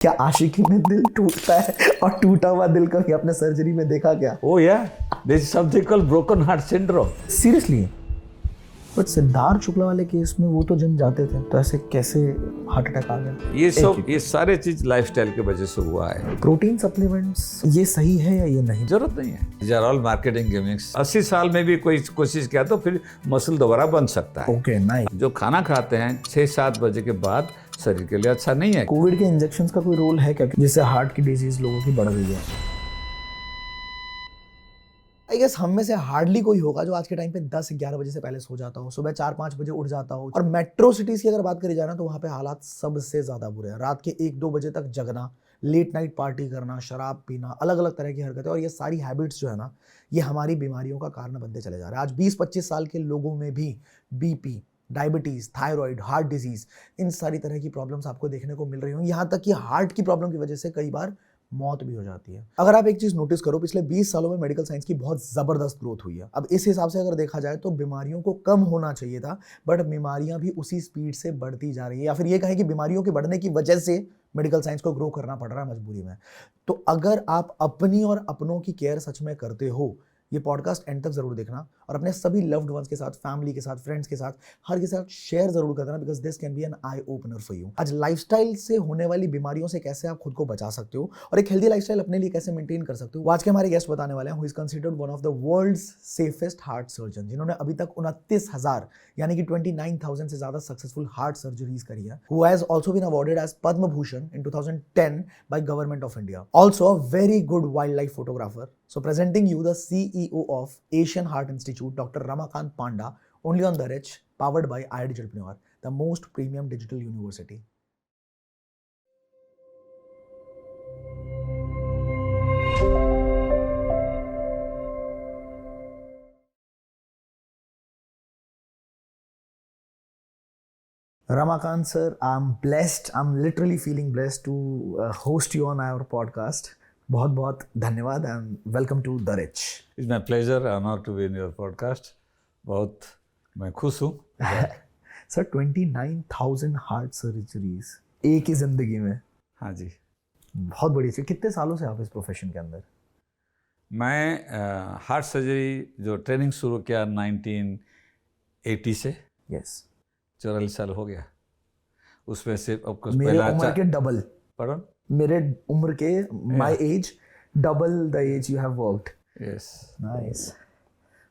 क्या आशिकी में दिल टूटता है और टूटा हुआ दिल कभी आपने सर्जरी में देखा क्या? Oh yeah, there is something called broken heart syndrome. Seriously? But Siddharth Shukla वाले केस में वो तो जिम जाते थे, तो ऐसे कैसे हार्ट अटैक आ गया? ये सारे चीज लाइफस्टाइल की वजह से हुआ है। प्रोटीन सप्लीमेंट्स ये सही है या ये नहीं? जरूरत नहीं है, these are all marketing gimmicks. 80 साल में भी कोई कोशिश किया तो फिर मसल दोबारा बन सकता है। Okay nice. जो खाना खाते हैं 6-7 बजे के बाद शरीर के लिए अच्छा नहीं है। कोविड के इंजेक्शंस का कोई रोल है क्या, जिससे हार्ट की डिजीज लोगों की बढ़ रही है? आई गेस हम में से हार्डली कोई होगा जो आज के टाइम पे 10-11 बजे से पहले सो जाता हो, सुबह 4-5 बजे उठ जाता हो। और मेट्रो सिटीज की अगर बात करी जाए ना, तो वहाँ पे हालात सबसे ज्यादा बुरे हैं। रात के 1-2 बजे तक जगना, लेट नाइट पार्टी करना, शराब पीना, अलग अलग तरह की हरकतें, और ये सारी हैबिट्स जो है ना, ये हमारी बीमारियों का कारण बनते चले जा रहे हैं। आज 20-25 साल के लोगों में भी BP, diabetes, thyroid, heart disease, इन सारी तरह की प्रॉब्लम्स आपको देखने को मिल रही होंगी। यहाँ तक कि हार्ट की प्रॉब्लम की वजह से कई बार मौत भी हो जाती है। अगर आप एक चीज नोटिस करो, पिछले 20 सालों में मेडिकल साइंस की बहुत जबरदस्त ग्रोथ हुई है। अब इस हिसाब से अगर देखा जाए तो बीमारियों को कम होना चाहिए था, बट बीमारियां भी उसी स्पीड से बढ़ती जा रही है, या फिर ये कहें कि बीमारियों के बढ़ने की वजह से मेडिकल साइंस को ग्रो करना पड़ रहा है मजबूरी में। तो अगर आप अपनी और अपनों की केयर सच में करते हो, ये पॉडकास्ट एंड तक जरूर देखना और अपने सभी लव्ड वंस के साथ, फैमिली के साथ, फ्रेंड्स के साथ, हर के साथ शेयर जरूर कर देना, because this can be an eye opener for you. आज लाइफस्टाइल से होने वाली बीमारियों से कैसे आप खुद को बचा सकते हो और एक हेल्दी लाइफस्टाइल अपने लिए कैसे मेंटेन कर सकते हो, वो आज के हमारे गेस्ट बताने वाले हैं। Who is considered one of the world's safest heart surgeon, जिन्होंने अभी तक 29,000 यानी कि 29,000 से ज्यादा सक्सेसफुल हार्ट सर्जरीज करी है। Who has also been awarded as Padma Bhushan in 2010 by government of India. Also a very good wildlife photographer. So presenting you the CEO of Asian Heart Institute, Dr. Ramakant Panda, only on The Rich, powered by iDigitalpreneur, the most premium digital university. Ramakant sir, I'm blessed. I'm literally feeling blessed to host you on our podcast. बहुत बहुत धन्यवाद and welcome to the rich. It's my pleasure, honour to be in your podcast. बहुत मैं खुश हूँ। Sir 29,000 heart surgeries एक ही जिंदगी में? हाँ जी, बहुत बड़ी चीज। कितने सालों से आप इस प्रोफेशन के अंदर? मैं हार्ट सर्जरी जो ट्रेनिंग शुरू किया 1980 से। यस, 44 साल हो गया। उसमें से मेरे उम्र के डबल। Pardon? मेरे उम्र के my age double the age you have worked. Yes, nice.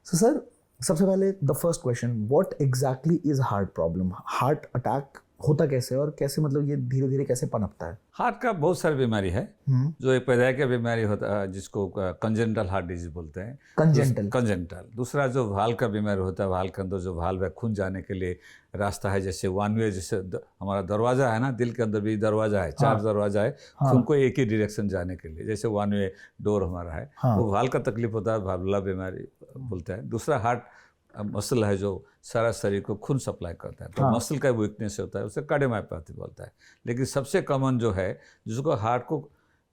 So sir, सबसे पहले the first question, what exactly is heart problem? Heart attack होता कैसे और कैसे, मतलब ये धीरे धीरे कैसे पनपता है? हार्ट का बहुत सारी बीमारी है। जो एक पैदाइशी बीमारी होता है जिसको कंजेंटल हार्ट डिजीज बोलते हैं। कंजेंटल। दूसरा जो वाल्व का बीमारी होता है, वाल्व के अंदर जो वाल्व है, खून जाने के लिए रास्ता है, जैसे वन वे, जैसे हमारा दरवाजा है ना, दिल के अंदर भी दरवाजा है, 4 दरवाजा है खून को एक ही डायरेक्शन जाने के लिए, जैसे वन वे डोर हमारा है। वो वाल्व का तकलीफ होता है, वाल्वुला बीमारी बोलते हैं। दूसरा हार्ट मसल है जो सारा शरीर को खून सप्लाई करता है, तो मसल का वीकनेस होता है, उसे कार्डियोमायोपैथी बोलता है। लेकिन सबसे कॉमन जो है, जिसको हार्ट को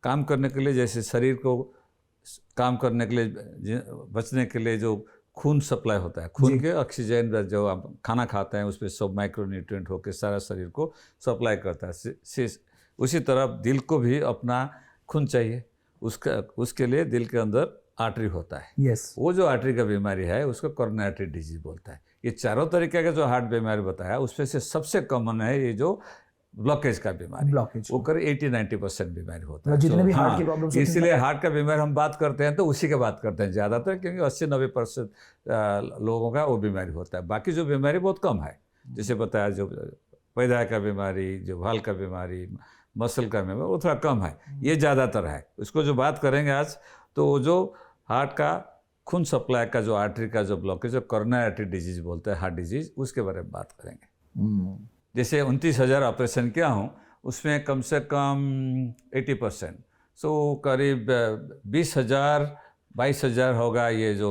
काम करने के लिए, जैसे शरीर को काम करने के लिए, बचने के लिए जो खून सप्लाई होता है, खून के ऑक्सीजन जो आप खाना खाते हैं उसमें सब माइक्रोन्यूट्रिएंट होकर सारा शरीर को सप्लाई करता है। उसी तरह दिल को भी अपना खून चाहिए, उसके लिए दिल के अंदर आर्टरी होता है। yes. वो जो आर्टरी का बीमारी है उसको कोरोनरी आर्टरी डिजीज बोलता है। ये चारों तरीके का जो हार्ट बीमारी बताया, उसमें से सबसे कॉमन है ये जो ब्लॉकेज का बीमारी। वो कर 80-90% बीमारी होता है। जितने भी हार्ट की प्रॉब्लम्स, इसलिए हार्ट का बीमारी हम बात करते हैं तो उसी के बात करते हैं ज़्यादातर, क्योंकि 80-90% लोगों का वो बीमारी होता है। बाकी जो बीमारी बहुत कम है, जैसे बताया जो पैदाइशी का बीमारी, जो वाल्व का बीमारी, मसल का बीमारी, वो थोड़ा कम है। ये ज़्यादातर है। उसको जो बात करेंगे आज, तो जो हार्ट का खून सप्लाई का जो आर्टरी का जो ब्लॉकेज, जो कोरोनरी आर्टरी डिजीज बोलते हैं, हार्ट डिजीज, उसके बारे में बात करेंगे। जैसे 29,000 ऑपरेशन किया हूँ, उसमें कम से कम 80%, सो करीब 20,000-22,000 होगा ये जो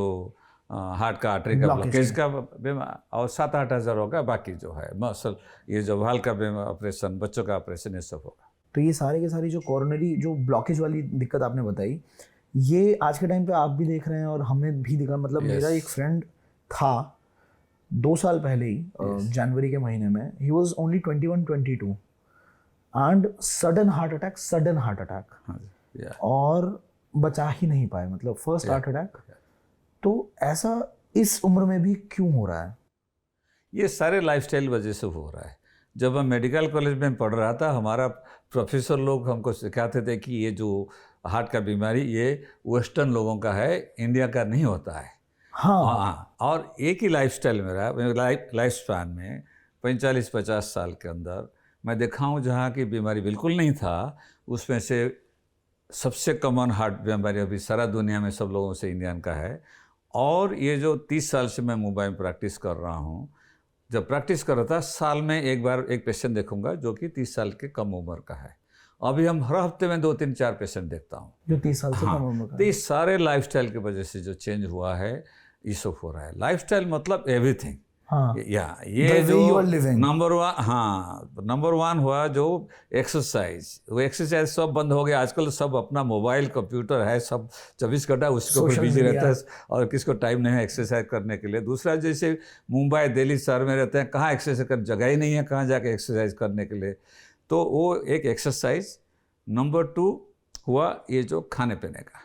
हार्ट का आर्टरी का ब्लॉकेज का बीमार, और 7-8 हज़ार होगा बाकी जो है मसल, ये जो वाल्व का ऑपरेशन, बच्चों का ऑपरेशन, ये सब होगा। तो ये सारे के सारी जो कोरोनरी जो ब्लॉकेज वाली दिक्कत आपने बताई, ये आज के टाइम पे आप भी देख रहे हैं और हमने भी देखा। मतलब मेरा एक फ्रेंड था 2 साल पहले ही, जनवरी के महीने में, he was only 21-22, and sudden heart attack हाँ जी, या और बचा ही नहीं पाए, मतलब फर्स्ट हार्ट अटैक। तो ऐसा इस उम्र में भी क्यों हो रहा है? ये सारे लाइफस्टाइल वजह से हो रहा है। जब हम मेडिकल कॉलेज में पढ़ रहा था, हमारा प्रोफेसर लोग हमको सिखाते थे कि ये जो हार्ट का बीमारी ये वेस्टर्न लोगों का है, इंडिया का नहीं होता है। हाँ, और एक ही लाइफस्टाइल मेरा लाइफ स्पैन में 45-50 साल के अंदर मैं देखा हूँ जहाँ की बीमारी बिल्कुल नहीं था, उसमें से सबसे कॉमन हार्ट बीमारी अभी सारा दुनिया में सब लोगों से इंडियन का है। और ये जो 30 साल से मैं मुंबई में प्रैक्टिस कर रहा हूँ, जब प्रैक्टिस कर रहा था साल में एक बार एक पेशेंट देखूंगा जो कि 30 साल के कम उम्र का है। अभी हम हर हफ्ते में 2-3-4 पेशेंट देखता हूँ जो 30 साल से हाँ, कम उम्र का तो है। ये सारे लाइफस्टाइल की वजह से जो चेंज हुआ है ये सब हो रहा है। लाइफस्टाइल मतलब एवरीथिंग। हाँ, या ये The way जो you are living. Number one हुआ जो एक्सरसाइज, वो एक्सरसाइज सब बंद हो गया। आजकल सब अपना मोबाइल कंप्यूटर है, सब 24 घंटा उसके ऊपर Social बिजी media. रहता है और किसको टाइम नहीं है एक्सरसाइज करने के लिए। दूसरा, जैसे मुंबई दिल्ली शहर में रहते हैं, कहाँ एक्सरसाइज कर जगह ही नहीं है कहाँ जाके एक्सरसाइज करने के लिए, तो वो एक एक्सरसाइज। नंबर 2 हुआ ये जो खाने पीने का।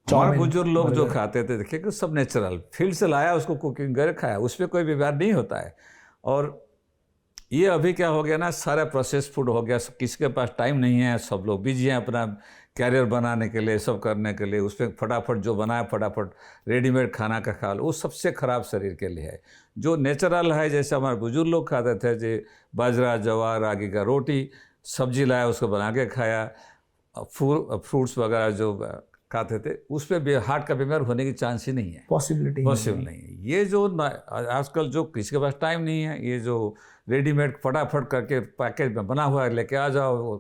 हमारे बुजुर्ग लोग जो खाते थे देखिए कि सब नेचुरल, फील्ड से लाया उसको कुकिंग कर खाया, उसमें कोई विवाद नहीं होता है। और ये अभी क्या हो गया ना, सारा प्रोसेस फूड हो गया, किसी के पास टाइम नहीं है, सब लोग बिजी हैं अपना कैरियर बनाने के लिए, सब करने के लिए, उसमें फटाफट जो बनाया फटाफट रेडीमेड खाना का खा लो, वो सबसे ख़राब शरीर के लिए है। जो नेचुरल है, जैसे हमारे बुजुर्ग लोग खाते थे, जो बाजरा जवार रागी का रोटी सब्जी लाया उसको बना के खाया, फ्रूट्स वगैरह जो खाते थे, उस पर हार्ट का बीमार होने की चांस ही नहीं है, पॉसिबल नहीं है। ये जो आजकल जो किसी के पास टाइम नहीं है, ये जो रेडीमेड फटाफट करके पैकेज में बना हुआ है लेके आ जाओ,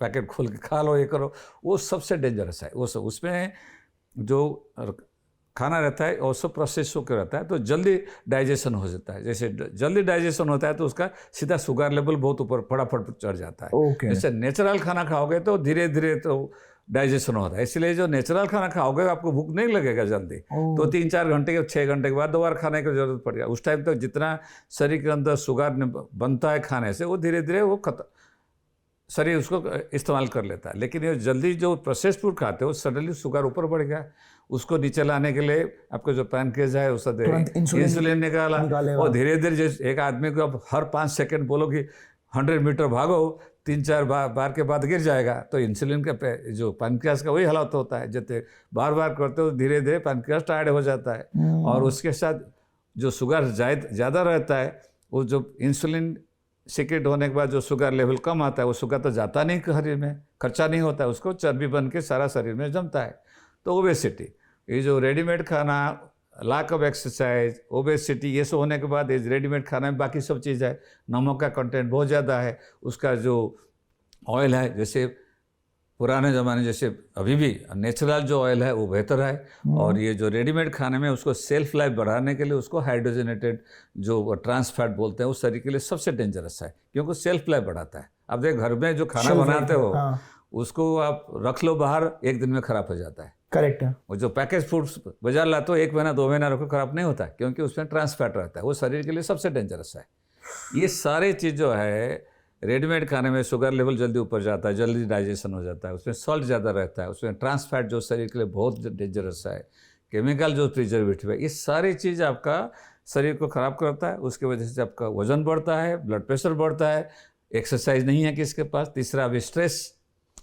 पैकेट खोल के खा लो, ये करो, वो सबसे डेंजरस है। वो सब उसमें जो खाना रहता है और सब प्रोसेस होकर रहता है, तो जल्दी डाइजेशन हो जाता है। जैसे जल्दी डाइजेशन होता है तो उसका सीधा शुगर लेवल बहुत ऊपर फटाफट चढ़ जाता है। जैसे नेचुरल खाना खाओगे तो धीरे धीरे तो डाइजेशन होता है। इसलिए जो नेचुरल खाना खाओगे आपको भूख नहीं लगेगा जल्दी, तो 3-4 घंटे के 6 घंटे के बाद दोबारा खाने की जरूरत पड़ेगा। उस टाइम तक जितना शरीर के अंदर शुगर बनता है खाने से, वो धीरे धीरे वो शरीर उसको इस्तेमाल कर लेता है। लेकिन ये जल्दी जो प्रोसेस फूड खाते हो, सडनली शुगर ऊपर बढ़ गया, उसको नीचे लाने के लिए आपको जो पैनक्रियाज है उससे इंसुलिन निकाला, और धीरे धीरे जैसे एक आदमी को अब हर 5 सेकंड बोलो कि 100 मीटर भागो, 3-4 बार के बाद गिर जाएगा, तो इंसुलिन का जो पैनक्रियाज का वही हालत होता है। जैसे बार बार करते हो धीरे धीरे पैनक्रियाज टायर्ड हो जाता है, और उसके साथ जो शुगर ज़्यादा रहता है, वो जो इंसुलिन सिक्रेट होने के बाद जो शुगर लेवल कम आता है, वो शुगर तो जाता नहीं शरीर में, खर्चा नहीं होता है, उसको चर्बी बन के सारा शरीर में जमता है। तो ओबेसिटी, ये जो रेडीमेड खाना, लैक ऑफ एक्सरसाइज, ओबेसिटी, ये सब होने के बाद ये रेडीमेड खाना में बाकी सब चीज़ है, नमक का कंटेंट बहुत ज़्यादा है, उसका जो ऑयल है, जैसे पुराने ज़माने जैसे अभी भी नेचुरल जो ऑयल है वो बेहतर है, और ये जो रेडीमेड खाने में उसको सेल्फ लाइफ बढ़ाने के लिए उसको हाइड्रोजनेटेड जो ट्रांस फैट बोलते हैं, उस शरीर के लिए सबसे डेंजरस है, क्योंकि सेल्फ लाइफ बढ़ाता है। अब देख घर में जो खाना बनाते हो उसको आप रख लो बाहर, 1 दिन में ख़राब हो जाता है। करेक्ट है। और जो पैकेज फूड्स बाजार लाते हो 1 महीना 2 महीना रखो, ख़राब नहीं होता है, क्योंकि उसमें ट्रांस फैट रहता है, वो शरीर के लिए सबसे डेंजरस है। ये सारे चीज़ जो है रेडीमेड खाने में, शुगर लेवल जल्दी ऊपर जाता है, जल्दी डाइजेशन हो जाता है, उसमें सॉल्ट ज़्यादा रहता है, उसमें ट्रांस फैट जो शरीर के लिए बहुत डेंजरस है, केमिकल जो प्रिजर्वेटिव है, ये सारी चीज़ आपका शरीर को ख़राब करता है। उसके वजह से आपका वजन बढ़ता है, ब्लड प्रेशर बढ़ता है, एक्सरसाइज नहीं है किसके पास। तीसरा अभी स्ट्रेस,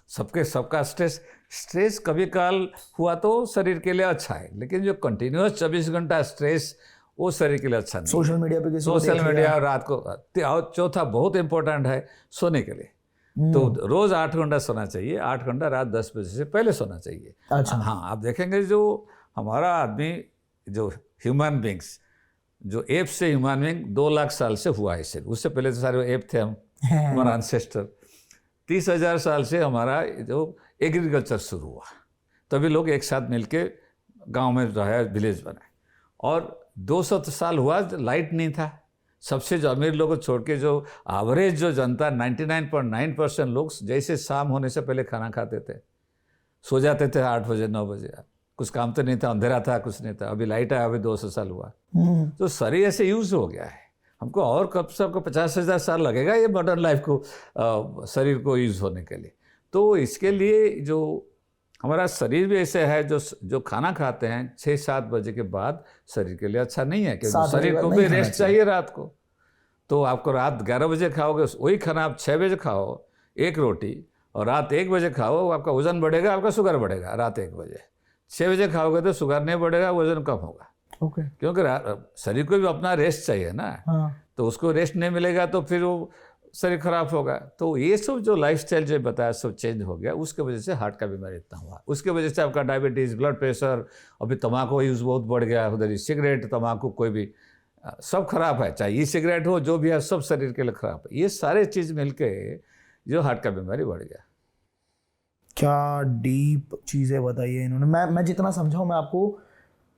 सबका स्ट्रेस कभी काल हुआ तो शरीर के लिए अच्छा है, लेकिन जो कंटिन्यूस 24 घंटा स्ट्रेस, वो शरीर के लिए अच्छा नहीं। सोशल मीडिया पे सोशल मीडिया रात को। चौथा बहुत इंपॉर्टेंट है सोने के लिए, तो रोज 8 घंटा सोना चाहिए, 8 घंटा रात 10 बजे से पहले सोना चाहिए। अच्छा। हाँ, आप देखेंगे जो हमारा आदमी, जो ह्यूमन बींग्स, जो एप से ह्यूमन बींग 2 लाख साल से हुआ है सिर्फ, उससे पहले तो सारे एप थे, हम हमारा एंसेस्टर। 30,000 साल से हमारा जो एग्रीकल्चर शुरू हुआ, तभी लोग एक साथ मिलके गांव में रहा, विलेज बनाए। और 200 साल हुआ लाइट नहीं था, सबसे जो अमीर लोगों को छोड़ के जो एवरेज जो जनता 99.9% लोग जैसे शाम होने से पहले खाना खाते थे, सो जाते थे 8 बजे 9 बजे, कुछ काम तो नहीं था, अंधेरा था, कुछ नहीं था। अभी लाइट आया, अभी 200 साल हुआ, तो शरीर ऐसे यूज हो गया है। हमको और कब से आपको 50,000 साल लगेगा ये मॉडर्न लाइफ को शरीर को यूज़ होने के लिए। तो इसके लिए जो हमारा शरीर भी ऐसे है, जो खाना खाते हैं 6-7 बजे के बाद शरीर के लिए अच्छा नहीं है, क्योंकि शरीर को भी रेस्ट चाहिए रात को। तो आपको रात 11 बजे खाओगे वही खाना आप 6 बजे खाओ, एक रोटी, और रात 1 बजे खाओ, आपका वजन बढ़ेगा, आपका शुगर बढ़ेगा। रात 1 बजे 6 बजे खाओगे तो शुगर नहीं बढ़ेगा, वजन कम होगा। क्योंकि शरीर को भी अपना रेस्ट चाहिए ना। तो उसको रेस्ट नहीं मिलेगा तो फिर वो शरीर खराब होगा। तो ये सब जो लाइफस्टाइल जो बताया सब चेंज हो गया, उसके वजह से हार्ट का बीमारी इतना हुआ। उसके वजह से आपका डायबिटीज़, ब्लड प्रेशर, अभी तम्बाकू यूज़ बहुत बढ़ गया, उधर सिगरेट, तम्बाकू, कोई भी सब खराब है, चाहे ई सिगरेट हो, जो भी है सब शरीर के लिए खराब है। ये सारे चीज़ मिलके जो हार्ट का बीमारी बढ़ गया। क्या डीप चीज़ें बताइए इन्होंने। मैं जितना समझा हूँ मैं आपको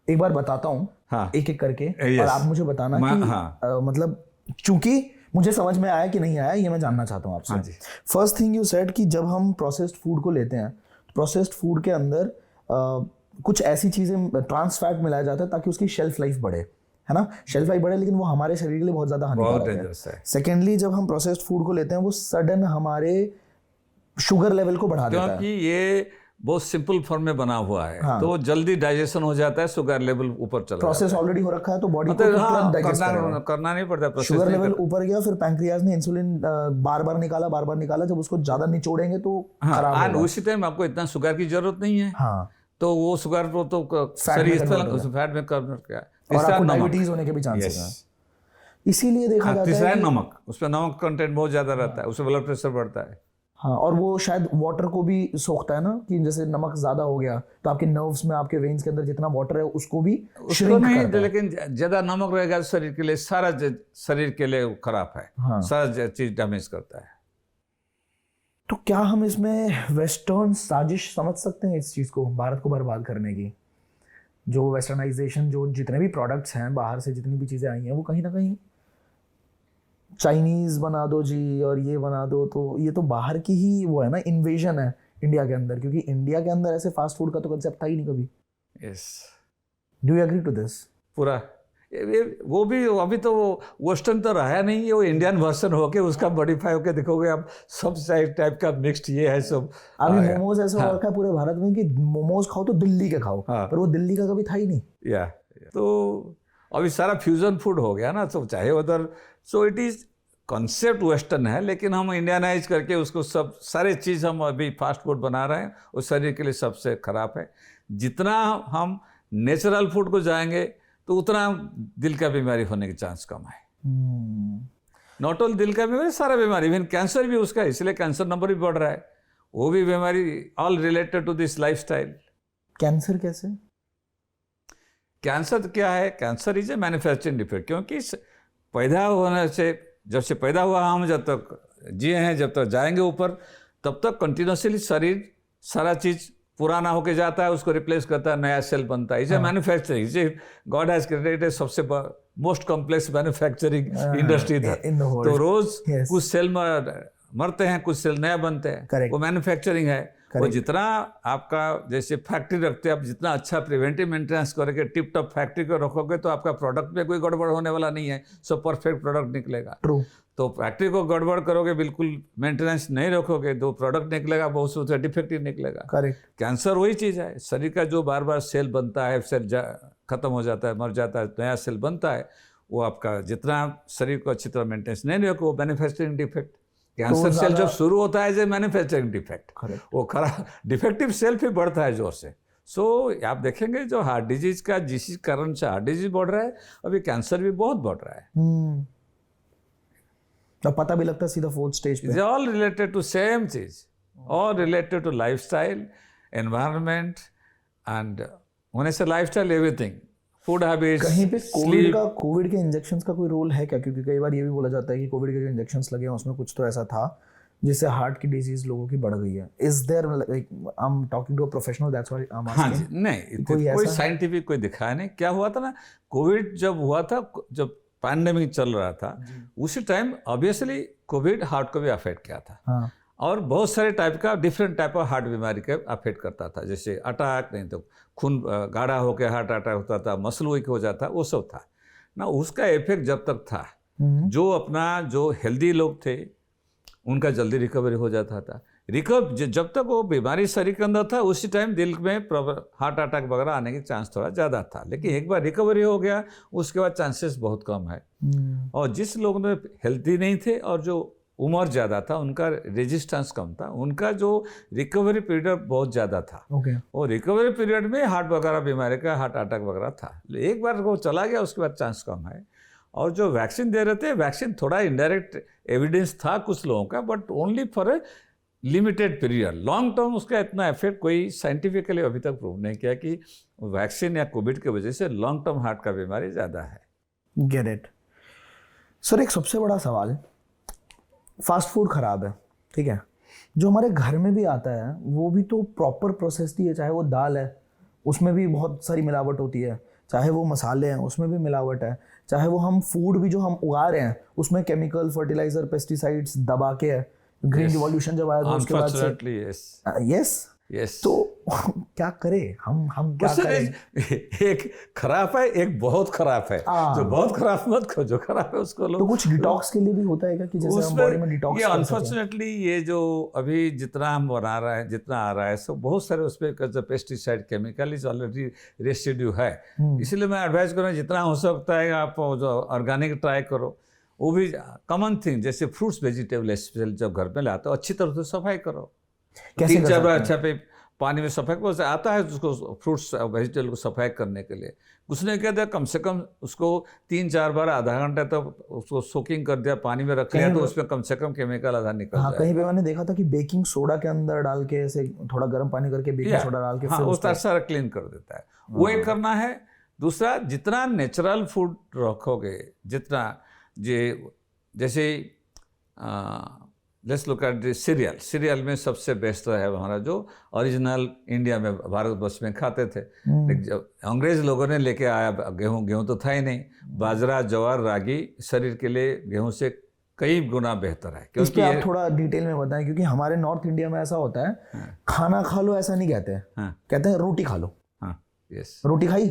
एक बार बताता हूँ, हाँ, एक एक करके, और आप मुझे बताना कि हाँ, मतलब चूंकि मुझे समझ में आया कि नहीं आया, ये मैं जानना चाहता हूँ आपसे। हाँ जी। फर्स्ट थिंग यू सेड कि जब हम प्रोसेस्ड फूड को लेते हैं, प्रोसेस्ड फूड के अंदर कुछ ऐसी चीज़ें, ट्रांस फैट मिलाया जाता है ताकि उसकी शेल्फ लाइफ बढ़े, है ना, शेल्फ लाइफ बढ़े, लेकिन वो हमारे शरीर के लिए बहुत ज़्यादा हानिकारक है। सेकेंडली, जब हम प्रोसेस्ड फूड को लेते हैं वो सडन हमारे शुगर लेवल को बढ़ा देता है, क्योंकि ये बहुत सिंपल फॉर्म में बना हुआ है। हाँ। तो जल्दी डाइजेशन हो जाता है, शुगर लेवल ऊपर चला प्रोसेस ऑलरेडी हो रखा है तो बॉडी को तुरंत डाइजेस्ट करना नहीं पड़ता। शुगर लेवल ऊपर गया, फिर पैंक्रियाज ने इंसुलिन बार बार निकाला, जब उसको ज्यादा निचोड़ेंगे तो खराब होगा। उसी टाइम आपको इतना शुगर की जरूरत नहीं है। हाँ, तो वो शुगर को तो शरीर फैट में कन्वर्ट किया, और आपको डायबिटीज होने के भी चांसेस हैं। इसीलिए देखा जाता है तीसरा है नमक, उसमें नमक कंटेंट बहुत ज्यादा रहता है, उससे ब्लड प्रेशर बढ़ता है। हाँ, और वो शायद वाटर को भी सोखता है ना, कि जैसे नमक ज्यादा हो गया तो आपके नर्व्स में, आपके वेन्स के अंदर जितना वाटर है उसको भी श्रिंक करता है। लेकिन ज्यादा नमक रहेगा शरीर के लिए, सारा शरीर के लिए खराब है। हाँ। सारा चीज डैमेज करता है। तो क्या हम इसमें वेस्टर्न साजिश समझ सकते हैं इस चीज को, भारत को बर्बाद करने की? जो वेस्टर्नाइजेशन, जो जितने भी प्रोडक्ट्स हैं बाहर से, जितनी भी चीजें आई हैं, वो कहीं ना कहीं चाइनीज बना दो जी और ये बना दो, तो ये तो बाहर की ही वो है ना, इन्वेजन है इंडिया के अंदर, क्योंकि इंडिया के अंदर ऐसे फास्ट फूड का तो कंसेप्ट था ही नहीं कभी। Yes, do you agree to this? पूरा वो भी अभी तो वेस्टर्न तो रहा नहीं है, वो इंडियन वर्जन होके उसका मॉडिफाई होके देखोगे आप, सब टाइप का मिक्स्ड ये है सब। अभी मोमोज ऐसा हो रखा है पूरे भारत में कि मोमोज खाओ तो दिल्ली के खाओ, पर वो दिल्ली का कभी था ही नहीं। या तो अभी सारा फ्यूजन फूड हो गया ना, तो चाहे उधर, so it is concept western है, लेकिन हम इंडियनाइज करके उसको सब सारे चीज़ हम अभी फास्ट फूड बना रहे हैं, वो शरीर के लिए सबसे खराब है। जितना हम नेचुरल फूड को जाएंगे तो उतना दिल का बीमारी होने के चांस कम है। नॉट ऑल दिल का बीमारी, सारा बीमारी, इवन कैंसर भी उसका, इसलिए कैंसर नंबर भी बढ़ रहा है। वो भी बीमारी all related to this lifestyle. Cancer कैसे? कैंसर क्या है? Cancer is a manufacturing defect, क्योंकि पैदा होने से, जब से पैदा हुआ हम जब तक जिए हैं, जब तक जाएंगे ऊपर, तब तक कंटिन्यूसली शरीर सारा चीज पुराना होके जाता है, उसको रिप्लेस करता है, नया सेल बनता है। Is a manufacturing, is a god has created सबसे मोस्ट कॉम्प्लेक्स मैन्युफैक्चरिंग इंडस्ट्री था। तो रोज कुछ सेल मरते हैं, कुछ सेल नया बनते हैं, वो मैन्युफैक्चरिंग है। वो जितना आपका जैसे फैक्ट्री रखते हैं, आप जितना अच्छा प्रिवेंटिव मेंटेनेंस करके टिप टॉप फैक्ट्री को रखोगे तो आपका प्रोडक्ट में कोई गड़बड़ होने वाला नहीं है, सब परफेक्ट प्रोडक्ट निकलेगा। ट्रू। तो फैक्ट्री को गड़बड़ करोगे, बिल्कुल मेंटेनेंस नहीं रखोगे, तो प्रोडक्ट निकलेगा बहुत से डिफेक्टिव निकलेगा। करेक्ट। कैंसर वही चीज़ है, शरीर का जो बार बार सेल बनता है, सेल खत्म हो जाता है, मर जाता है, नया सेल बनता है, वो आपका जितना शरीर को अच्छी तरह मेंटेनेंस नहीं रखो, वो मैन्युफैक्चरिंग डिफेक्ट। कैंसर सेल जब शुरू होता है एज ए मैन्युफैक्चरिंग डिफेक्ट, वो खराब डिफेक्टिव सेल फिर बढ़ता है जोर से। सो आप देखेंगे जो हार्ट डिजीज का, जिस कारण से हार्ट डिजीज बढ़ रहा है, अभी कैंसर भी बहुत बढ़ रहा है। तो पता भी लगता है सीधा फोर्थ स्टेज पे। ऑल रिलेटेड टू सेम चीज, all related to lifestyle, environment, and होने से लाइफस्टाइल, एवरीथिंग, फूड हैबिट्स। कहीं पे कोविड के इंजेक्शंस का कोई रोल है क्या? क्योंकि कई बार ये भी बोला जाता है कि कोविड के जो इंजेक्शंस लगे हैं उसमें कुछ तो ऐसा था जिससे हार्ट की डिजीज लोगों की बढ़ गई है। Is there, like I am talking to a professional, that's why I am asking. हाँ जी, नहीं कोई साइंटिफिक कोई दिखाया नहीं। क्या हुआ था ना, कोविड जब हुआ था, जब पैंडेमिक चल रहा था, उसी टाइम ऑब्वियसली कोविड हार्ट को भी अफेक्ट किया था। हाँ। और बहुत सारे टाइप का, डिफरेंट टाइप ऑफ हार्ट बीमारी के अफेक्ट करता था, जैसे अटैक, नहीं तो खून गाढ़ा होकर हार्ट अटैक होता था, मसल वीक हो जाता, वो सब था ना। उसका इफेक्ट जब तक था, जो अपना जो हेल्दी लोग थे उनका जल्दी रिकवरी हो जाता था। जब तक वो बीमारी शरीर के अंदर था उसी टाइम दिल में हार्ट अटैक वगैरह आने की चांस थोड़ा ज़्यादा था, लेकिन एक बार रिकवरी हो गया उसके बाद चांसेस बहुत कम है। और जिस लोग में हेल्दी नहीं थे और जो उम्र ज़्यादा था उनका रेजिस्टेंस कम था, उनका जो रिकवरी पीरियड बहुत ज़्यादा था। और रिकवरी पीरियड में हार्ट वगैरह बीमारी का हार्ट अटैक वगैरह था। एक बार वो चला गया उसके बाद चांस कम है। और जो वैक्सीन दे रहे थे, वैक्सीन थोड़ा इनडायरेक्ट एविडेंस था कुछ लोगों का, but only for a limited period. Long term उसका इतना इफेक्ट कोई साइंटिफिकली अभी तक प्रूव नहीं किया कि वैक्सीन या कोविड की वजह से लॉन्ग टर्म हार्ट का बीमारी ज़्यादा है। Get it sir. एक सबसे बड़ा सवाल, फास्ट फूड खराब है, ठीक है, जो हमारे घर में भी आता है वो भी तो प्रॉपर प्रोसेस्ड ही है। चाहे वो दाल है उसमें भी बहुत सारी मिलावट होती है, चाहे वो मसाले हैं उसमें भी मिलावट है, चाहे वो हम फूड भी जो हम उगा रहे हैं उसमें केमिकल, फर्टिलाइजर, पेस्टिसाइड्स दबा के है। ग्रीन रिवॉल्यूशन जब आया था उसके बाद से यस तो क्या करें हम क्या करें? एक खराब है, एक बहुत खराब है। जो बहुत खराब मत करो, जो खराब है उसको लो। तो कुछ डिटॉक्स के लिए भी होता है क्या कि जैसे हम बॉडी में डिटॉक्स? ये अनफॉर्चुनेटली ये जो अभी जितना हम बना रहा है, जितना आ रहा है, सब बहुत सारे उसमें pesticide, chemical is already residue है। इसलिए मैं एडवाइस करूँ जितना हो सकता है आप जो ऑर्गेनिक ट्राई करो। वो भी कॉमन थिंग, जैसे फ्रूट्स वेजिटेबल स्पेशल जब घर में लाते हो अच्छी तरह से सफाई करो। 3-4 बार अच्छा पे पानी में सफाई को आता है उसको, फ्रूट्स वेजिटेबल को सफाई करने के लिए कुछ नहीं कहते, कम से कम उसको 3-4 बार आधा घंटा तक उसको सोकिंग कर दिया, पानी में रख लिया, तो उसमें कम से कम केमिकल आधा निकल जाए। कहीं पे मैंने देखा था कि बेकिंग सोडा के अंदर डाल के ऐसे थोड़ा गर्म पानी करके बेकिंग सोडा डाल के फिर उसका सारा क्लीन कर देता है। वो एक करना है। दूसरा, जितना नेचुरल फूड रखोगे, जितना जैसे let's look at the serial में सबसे बेस्ट है हमारा जो ओरिजिनल इंडिया में भारतवर्ष में खाते थे। जब अंग्रेज लोगों ने लेके आया गेहूं तो था ही नहीं, बाजरा, ज्वार, रागी शरीर के लिए गेहूं से कई गुना बेहतर है। क्योंकि आप थोड़ा डिटेल में बताएं, क्योंकि हमारे नॉर्थ इंडिया में ऐसा होता है खाना खा लो ऐसा नहीं कहते हैं, कहते हैं रोटी खा लो। यस, रोटी खाई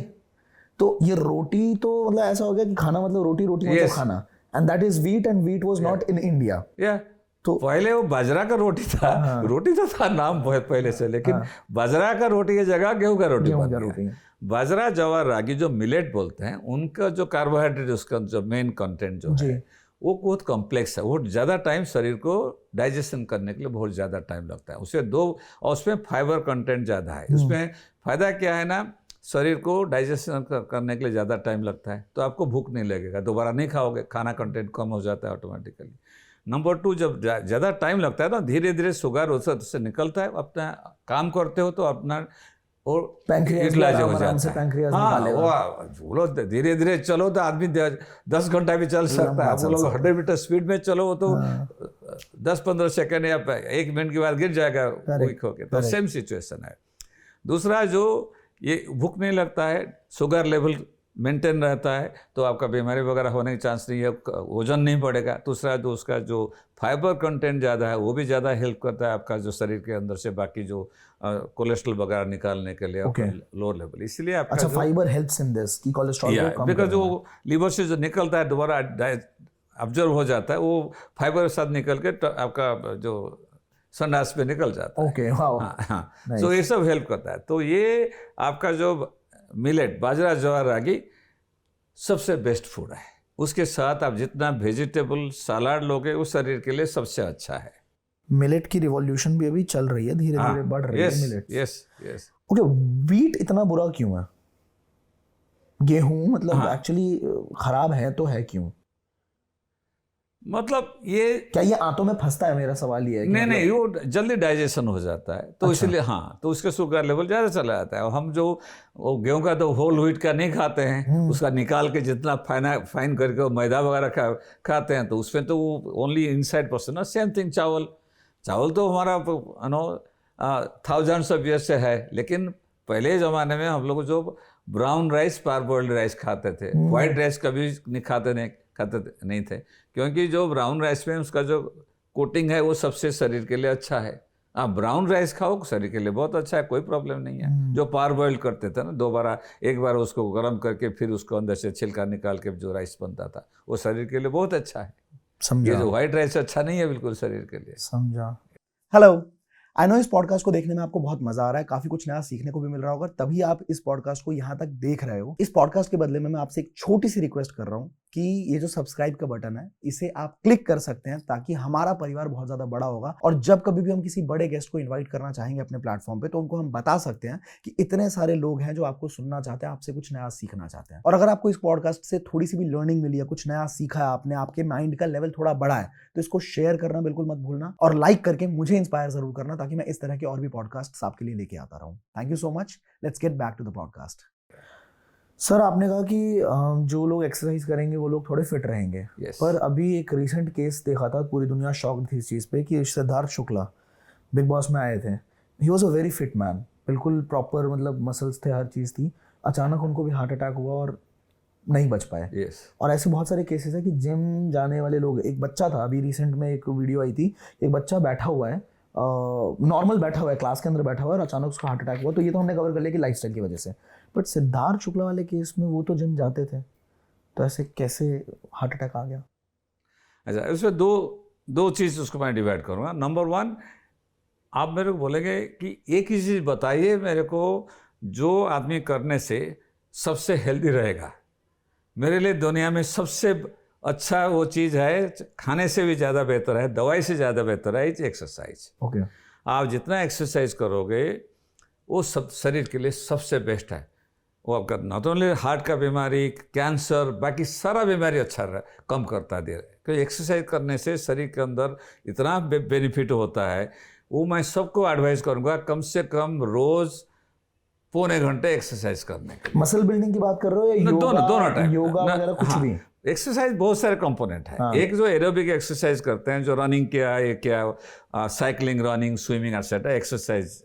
तो ये रोटी तो मतलब ऐसा हो गया कि खाना मतलब रोटी मतलब खाना, and that is wheat, and wheat was not in India. तो पहले वो बाजरा का रोटी था। रोटी तो था नाम बहुत पहले से, लेकिन बाजरा का रोटी की जगह गेहूं का रोटी। बाजरा, ज्वार, रागी जो मिलेट बोलते हैं, उनका जो कार्बोहाइड्रेट, उसका जो मेन कंटेंट जो है वो बहुत कॉम्प्लेक्स है। वो ज़्यादा टाइम शरीर को डाइजेशन करने के लिए बहुत ज़्यादा टाइम लगता है। और उसमें फाइबर कंटेंट ज़्यादा है। उसमें फ़ायदा क्या है ना, शरीर को डाइजेशन करने के लिए ज़्यादा टाइम लगता है, तो आपको भूख नहीं लगेगा, दोबारा नहीं खाओगे, खाना कंटेंट कम हो जाता है ऑटोमेटिकली। नंबर 2, जब ज़्यादा टाइम लगता है तो धीरे धीरे शुगर उससे निकलता है, अपना काम करते हो तो अपना और यूटिलाइज हो जाता है। हाँ, वो लोग धीरे धीरे चलो तो आदमी 10 घंटा भी चल सकता है। वो लोग 100 मीटर स्पीड में चलो तो 10-15 सेकेंड या 1 मिनट के बाद गिर जाएगा वीक होके। तो सेम सिचुएशन है। दूसरा, जो ये भूख नहीं लगता है, शुगर लेवल मेंटेन रहता है, तो आपका बीमारी वगैरह होने की चांस नहीं है, वजन नहीं बढ़ेगा। दूसरा, जो उसका जो फाइबर कंटेंट ज़्यादा है वो भी ज़्यादा हेल्प करता है आपका जो शरीर के अंदर से बाकी जो कोलेस्ट्रॉल वगैरह निकालने के लिए लोअर लेवल। इसलिए आपका अच्छा, फाइबर हेल्प्स इन दिस कि कोलेस्ट्रॉल को कम बिकॉज जो लीवर से जो निकलता है दोबारा ऑब्जर्व हो जाता है, वो फाइबर के साथ निकल के आपका जो संडास पे निकल जाता है। हाँ, तो ये सब हेल्प करता है। तो ये आपका जो मिलेट, बाजरा, ज्वार, रागी सबसे बेस्ट फूड है। उसके साथ आप जितना वेजिटेबल सलाद लोगे वो शरीर के लिए सबसे अच्छा है। मिलेट की रिवॉल्यूशन भी अभी चल रही है, धीरे धीरे बढ़ रही है मिलेट। यस। ओके, व्हीट इतना बुरा क्यों है? गेहूं मतलब एक्चुअली खराब है तो है क्यों? मतलब ये क्या ये आंतों में फंसता है? मेरा सवाल ये है। नहीं, वो जल्दी डाइजेशन हो जाता है, तो इसलिए तो उसका शुगर लेवल ज़्यादा चला जाता है। हम जो गेहूं का तो होल व्हीट का नहीं खाते हैं, उसका निकाल के जितना फाइन करके मैदा वगैरह खाते हैं, तो उसमें तो वो ओनली इनसाइड पर्सन ना। सेम थिंग चावल तो हमारा थाउजेंड्स ऑफ ईयर्स से है, लेकिन पहले ज़माने में हम लोग जो ब्राउन राइस, पारबॉइल्ड राइस खाते थे, वाइट राइस कभी नहीं खाते नहीं थे, क्योंकि जो ब्राउन राइस में उसका जो कोटिंग है वो सबसे शरीर के लिए अच्छा है, आप ब्राउन राइस खाओ, शरीर के लिए बहुत अच्छा है, कोई प्रॉब्लम नहीं है। जो पार बॉइल करते थे ना, 2 बार, एक बार उसको गर्म करके फिर उसको अंदर से छिलका निकाल के जो राइस बनता था, वो शरीर के लिए बहुत अच्छा है। समझा। ये जो व्हाइट राइस अच्छा नहीं है बिल्कुल शरीर के लिए। समझा। हेलो, आई नो इस पॉडकास्ट को देखने में आपको बहुत मजा आ रहा है, काफी कुछ नया सीखने को भी मिल रहा होगा, तभी आप इस पॉडकास्ट को यहाँ तक देख रहे हो। इस पॉडकास्ट के बदले में मैं आपसे एक छोटी सी रिक्वेस्ट कर रहा हूँ कि ये जो सब्सक्राइब का बटन है इसे आप क्लिक कर सकते हैं, ताकि हमारा परिवार बहुत ज्यादा बड़ा होगा और जब कभी भी हम किसी बड़े गेस्ट को इन्वाइट करना चाहेंगे अपने प्लेटफॉर्म पे, तो उनको हम बता सकते हैं कि इतने सारे लोग हैं जो आपको सुनना चाहते हैं, आपसे कुछ नया सीखना चाहते हैं। और अगर आपको इस पॉडकास्ट से थोड़ी सी भी लर्निंग मिली है, कुछ नया सीखा है आपने, आपके माइंड का लेवल थोड़ा बढ़ा है, तो इसको शेयर करना बिल्कुल मत भूलना और लाइक करके मुझे इंस्पायर जरूर करना, ताकि मैं इस तरह के और भी पॉडकास्ट आपके लिए लेके आता रहूं। Thank you so much. Let's get back to the podcast. Sir, आपने कहा कि जो लोग एक्सरसाइज करेंगे वो लोग थोड़े फिट रहेंगे। Yes. पर अभी एक रिसेंट केस देखा था, पूरी दुनिया शॉक्ड थी इस चीज़ पे कि सिद्धार्थ शुक्ला बिग बॉस में आए थे। He was a very fit man, बिल्कुल प्रॉपर, मतलब मसल्स थे, हर चीज़ थी। अचानक उनको भी हार्ट अटैक हुआ और नहीं बच पाए। Yes. और ऐसे बहुत सारे केसेस है कि जिम जाने वाले लोग, एक बच्चा था, अभी रिसेंट में एक वीडियो आई थी, एक बच्चा बैठा हुआ है, नॉर्मल बैठा हुआ है, क्लास के अंदर बैठा हुआ है और अचानक उसका हार्ट अटैक हुआ। तो ये तो हमने कवर कर लिया कि लाइफस्टाइल की वजह से, बट सिद्धार्थ शुक्ला वाले केस में वो तो जिम जाते थे, तो ऐसे कैसे हार्ट अटैक आ गया? अच्छा, इसमें दो चीज़ उसको मैं डिवाइड करूँगा। नंबर 1, आप मेरे को बोलेंगे कि एक ही चीज़ बताइए मेरे को जो आदमी करने से सबसे हेल्दी रहेगा। मेरे लिए दुनिया में सबसे अच्छा वो चीज़ है, खाने से भी ज़्यादा बेहतर है, दवाई से ज़्यादा बेहतर है, एक्सरसाइज। ओके। आप जितना एक्सरसाइज करोगे वो सब शरीर के लिए सबसे बेस्ट है। वो आपका नॉट ओनली हार्ट का बीमारी, कैंसर, बाकी सारा बीमारी अच्छा कम करता दे रहा है। क्योंकि एक्सरसाइज करने से शरीर के अंदर इतना बेनिफिट होता है। वो मैं सबको एडवाइस करूँगा कम से कम रोज़ पौने घंटे एक्सरसाइज करने के। मसल बिल्डिंग की बात कर रहे हो या दोनों टाइप योगा वगैरह कुछ भी? एक्सरसाइज बहुत सारे कंपोनेंट हैं। एक जो एरोबिक एक्सरसाइज करते हैं, जो रनिंग क्या cycling, running, swimming etcetera exercise,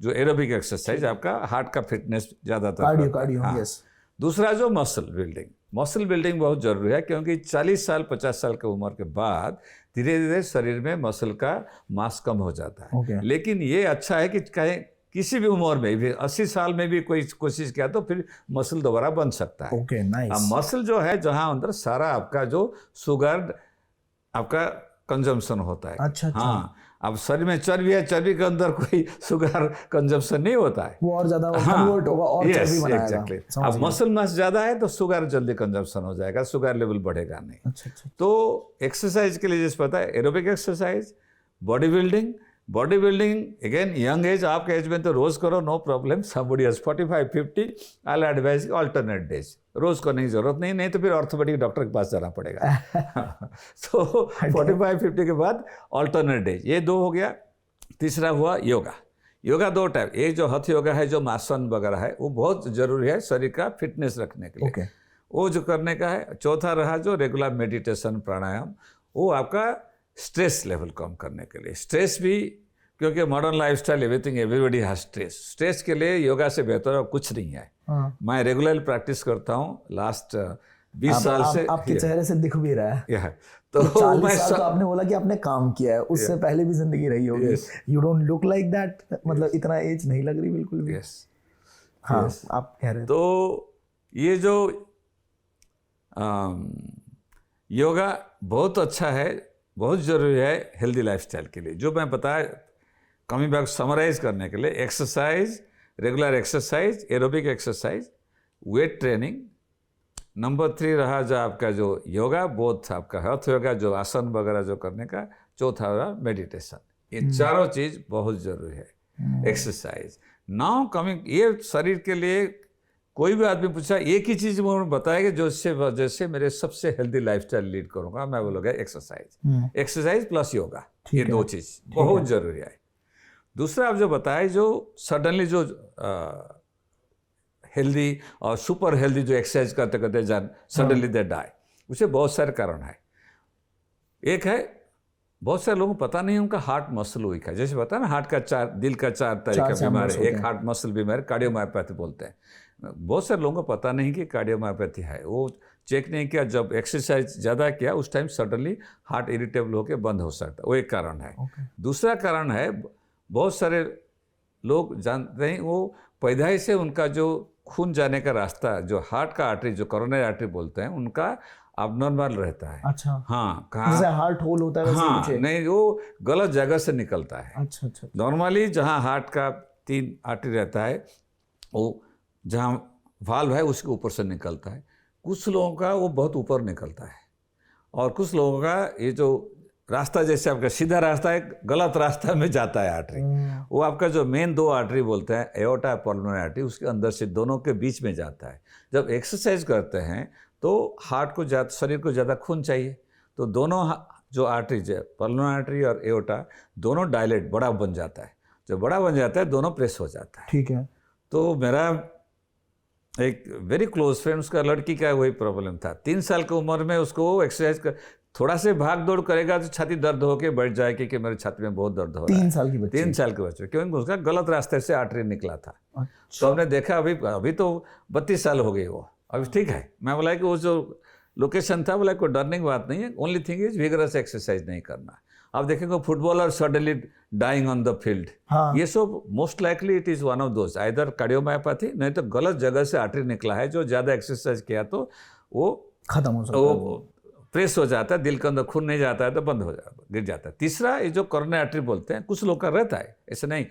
जो एरोबिक एक्सरसाइज आपका हार्ट का फिटनेस ज़्यादातर कार्डियो। यस। दूसरा जो मसल बिल्डिंग बहुत ज़रूरी है, क्योंकि 40 साल 50 साल की उम्र के बाद धीरे धीरे शरीर में मसल का मास कम हो जाता है। लेकिन ये अच्छा है कि कहीं किसी भी उम्र में भी 80 साल में भी कोई कोशिश किया तो फिर मसल दोबारा बन सकता है। Okay, nice. अब मसल जो है जहाँ अंदर सारा आपका जो शुगर आपका कंजम्पशन होता है। अच्छा। हाँ, अब शरीर में चर्बी है, चर्बी के अंदर कोई शुगर कंजम्पशन नहीं होता है, वो और ज्यादा कन्वर्ट होगा और चर्बी बनाएगा। एग्जैक्टली। अब मसल मास ज़्यादा है तो शुगर जल्दी कंजम्पशन हो जाएगा, शुगर लेवल बढ़ेगा नहीं। अच्छा। तो एक्सरसाइज के लिए जैसे पता है, aerobic exercise, body building again young age, आपके एज में तो रोज करो, no problem. Somebody age 45-50, I will advise alternate days. रोज करने की जरूरत नहीं तो फिर ऑर्थोपेडिक डॉक्टर के पास जाना पड़ेगा। तो 45-50 के बाद अल्टरनेट डेज, ये 2 हो गया। तीसरा हुआ योगा 2 टाइप। एक जो हथ योगा है, जो आसन वगैरह है, वो बहुत जरूरी है शरीर का फिटनेस रखने के लिए, वो जो करने का है। चौथा रहा जो रेगुलर मेडिटेशन, प्राणायाम, वो आपका स्ट्रेस लेवल कम करने के लिए। स्ट्रेस भी, क्योंकि modern lifestyle everybody has stress के लिए योगा से बेहतर और कुछ नहीं है। मैं रेगुलर प्रैक्टिस करता हूँ लास्ट 20 साल से। आपके चेहरे से दिख भी रहा है। तो 40 साल तो आपने बोला कि आपने काम किया है, उससे पहले भी जिंदगी रही होगी। You don't look like that, मतलब इतना एज नहीं लग रही बिल्कुल भी। हाँ, आप कह रहे। तो ये जो योगा बहुत अच्छा है, बहुत ज़रूरी है हेल्दी लाइफस्टाइल के लिए। जो मैं बताया, कमिंग बैक समराइज करने के लिए, exercise, regular exercise, aerobic exercise, weight training. Number 3 रहा जो आपका जो योगा, बोथ आपका हथ योगा, जो आसन वगैरह जो करने का। चौथा रहा मेडिटेशन। ये चारों चीज़ बहुत ज़रूरी है। एक्सरसाइज नाउ कमिंग, ये शरीर के लिए कोई भी आदमी पूछा एक ही चीज़ मुझे बताएगा जो इससे वजह से मेरे सबसे हेल्दी लाइफस्टाइल लीड करूंगा, मैं बोलूँगा एक्सरसाइज प्लस योगा। ये 2 चीज़ बहुत ज़रूरी है। दूसरा आप जो बताए, जो सडनली जो हेल्दी और सुपर हेल्दी जो एक्सरसाइज करते करते जान सडनली दे डाई, उसे बहुत सारे कारण है। एक है, बहुत सारे लोगों को पता नहीं उनका हार्ट मसल वीक है। जैसे पता है ना, हार्ट का दिल का 4 तरह का बीमारी, एक हार्ट मसल बीमारी कार्डियोमायोपैथी बोलते हैं। बहुत सारे लोगों को पता नहीं कि कार्डियोमायोपैथी है, वो चेक नहीं किया, जब एक्सरसाइज ज़्यादा किया उस टाइम सडनली हार्ट इरिटेबल होकर बंद हो सकता है, वो एक कारण है। दूसरा कारण है, बहुत सारे लोग जानते हैं वो पैदाइश से उनका जो खून जाने का रास्ता, जो हार्ट का आर्टरी, जो कोरोनरी आर्टरी बोलते हैं, उनका अबनॉर्मल रहता है। अच्छा। हाँ, जैसे हार्ट होल होता है वैसे हाँ, कुछ है? नहीं, वो गलत जगह से निकलता है। अच्छा अच्छा। नॉर्मली जहाँ हार्ट का 3 आर्टरी रहता है, वो जहाँ वाल्व है उसके ऊपर से निकलता है। कुछ लोगों का वो बहुत ऊपर निकलता है, और कुछ लोगों का ये जो रास्ता, जैसे आपका सीधा रास्ता है, गलत रास्ता में जाता है आर्टरी। वो आपका जो मेन 2 आर्टरी बोलते हैं, एओर्टा, पल्मोनरी आर्टरी, उसके अंदर से दोनों के बीच में जाता है। जब एक्सरसाइज करते हैं तो हार्ट को शरीर को ज़्यादा खून चाहिए, तो दोनों जो आर्टरीज है, पल्मोनरी आर्टरी और एओर्टा, दोनों डायलेट, बड़ा बन जाता है। जब बड़ा बन जाता है दोनों प्रेस हो जाता है। ठीक है। तो मेरा एक वेरी क्लोज फ्रेंड, उसका लड़की का वही प्रॉब्लम था। 3 साल की उम्र में उसको एक्सरसाइज कर, थोड़ा से भाग दौड़ करेगा तो छाती दर्द होके बैठ जाएगी कि मेरे छाती में बहुत दर्द हो रहा है। 3 साल की बच्ची? 3 साल के बच्चे, क्योंकि उसका गलत रास्ते से आर्टरी निकला था। अच्छा। तो हमने देखा, अभी तो 32 साल हो गई वो, अभी ठीक है। मैं बोला कि वो जो लोकेशन था, बोला कोई डरने बात नहीं है, only thing is vigorous exercise नहीं करना। आप देखेंगे footballer suddenly dying on the field, ये सब most likely it is one of those, either cardiomyopathy, नहीं तो गलत जगह से आर्टरी निकला है। जो ज़्यादा एक्सरसाइज किया तो वो खत्म हो सकता है, वो प्रेस हो जाता है, दिल के अंदर खून नहीं जाता है तो बंद हो जाता, गिर जाता है। तीसरा, ये जो कोरोनरी आर्टरी बोलते हैं, कुछ लोग का रहता है, ऐसे नहीं,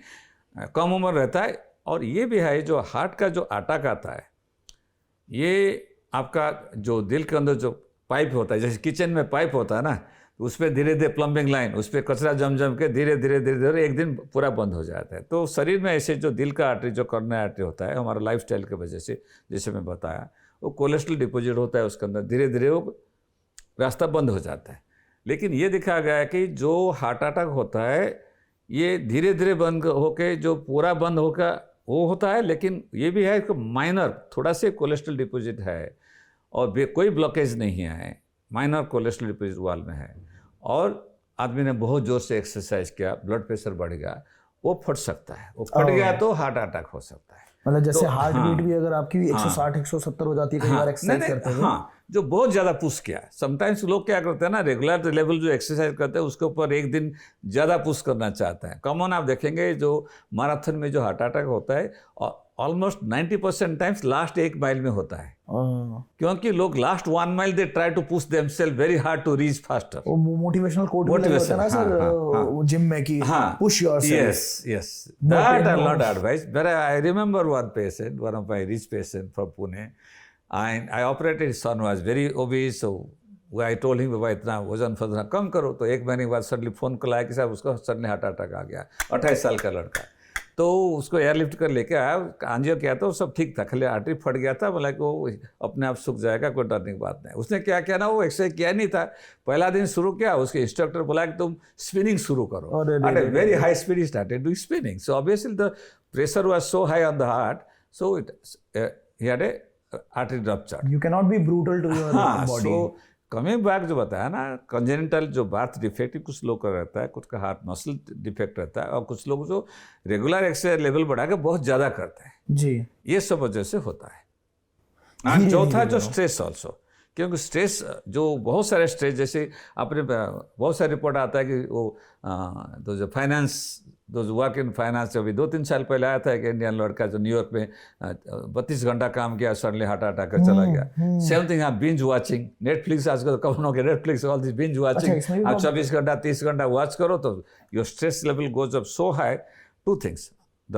कम उम्र रहता है। और ये भी है, जो हार्ट का जो अटैक आता है, ये आपका जो दिल के अंदर जो पाइप होता है, जैसे किचन में पाइप होता है ना, उस पर धीरे धीरे प्लम्बिंग लाइन, उस पर कचरा जम के धीरे धीरे एक दिन पूरा बंद हो जाता है। तो शरीर में ऐसे जो दिल का आर्टरी, जो कोरोनरी आर्टरी होता है, हमारा लाइफस्टाइल की वजह से, जैसे मैं बताया, वो कोलेस्ट्रॉल डिपॉजिट होता है उसके अंदर, धीरे धीरे वो रास्ता बंद हो जाता है। लेकिन ये देखा गया है कि जो हार्ट अटैक होता है, ये धीरे धीरे बंद होके जो पूरा बंद होकर वो होता है। लेकिन ये भी है कि माइनर थोड़ा से कोलेस्ट्रॉल डिपॉजिट है, और कोई ब्लॉकेज नहीं है, माइनर कोलेस्ट्रॉल डिपॉजिट वाल में है, और आदमी ने बहुत जोर से एक्सरसाइज किया, ब्लड प्रेशर बढ़ गया, वो फट सकता है। वो फट गया तो हार्ट अटैक हो सकता है। मतलब जैसे तो हार्ट बीट भी अगर आपकी 160 170 हो जाती है कई बार एक्सरसाइज करते हैं। हाँ, जो बहुत ज़्यादा पुश किया। समटाइम्स लोग क्या करते हैं ना, रेगुलर लेवल जो एक्सरसाइज करते हैं उसके ऊपर एक दिन ज़्यादा पुश करना चाहते हैं। कॉमन आप देखेंगे जो मैराथन में जो हार्ट अटैक होता है, ऑलमोस्ट 90% टाइम्स लास्ट 1 माइल में होता है, क्योंकि लोग last 1 mile they try to push themselves very hard to reach faster. वो मोटिवेशनल कोट भी होता है ना सर जिम में कि push yourself. Yes, that I'll not advise. But I remember one patient, one of my rich patient from Pune, and I operated, his son was very obese, so I told him, बाबा इतना वजन फजना कम करो। तो 1 महीने के बाद suddenly phone call आया कि साहब उसको सडनली हार्ट अटैक आ गया, 28 साल का लड़का। तो उसको एयरलिफ्ट कर लेके आया, आंजियो किया तो सब ठीक था, खाली आर्टरी फट गया था। बोला कि वो अपने आप सूख जाएगा, कोई डरने की बात नहीं। उसने क्या किया ना, वो एक्सरसाइज किया नहीं था, पहला दिन शुरू किया, उसके इंस्ट्रक्टर बोला कि तुम स्पिनिंग शुरू करो। At a very high speed he started doing spinning. So obviously the pressure was so high on the heart, so he had a artery rupture. You can not be brutal to your body. So coming back, जो बताया ना, congenital जो birth defect कुछ लोग का रहता है, कुछ का हार्ट मसल डिफेक्ट रहता है, और कुछ लोग जो रेगुलर एक्सरसाइज लेवल बढ़ा के बहुत ज़्यादा करते हैं जी, ये सब वजह से होता है। और चौथा जो स्ट्रेस ऑल्सो, क्योंकि स्ट्रेस जो बहुत सारे स्ट्रेस, जैसे आपने बहुत सारे रिपोर्ट आता है कि वो तो जो फाइनेंस, जो वर्क इन फाइनेंस, अभी 2-3 साल पहले आया था कि इंडियन लड़का जो न्यूयॉर्क में 32 घंटा काम किया, सडनली हार्ट अटैक कर चला गया। सेम थिंग आप बिंज वाचिंग, नेटफ्लिक्स आजकल कौन हो गया, Netflix all this binge watching, आप 24 घंटा 30 घंटा वॉच करो तो your stress level goes up so high. 2 things, the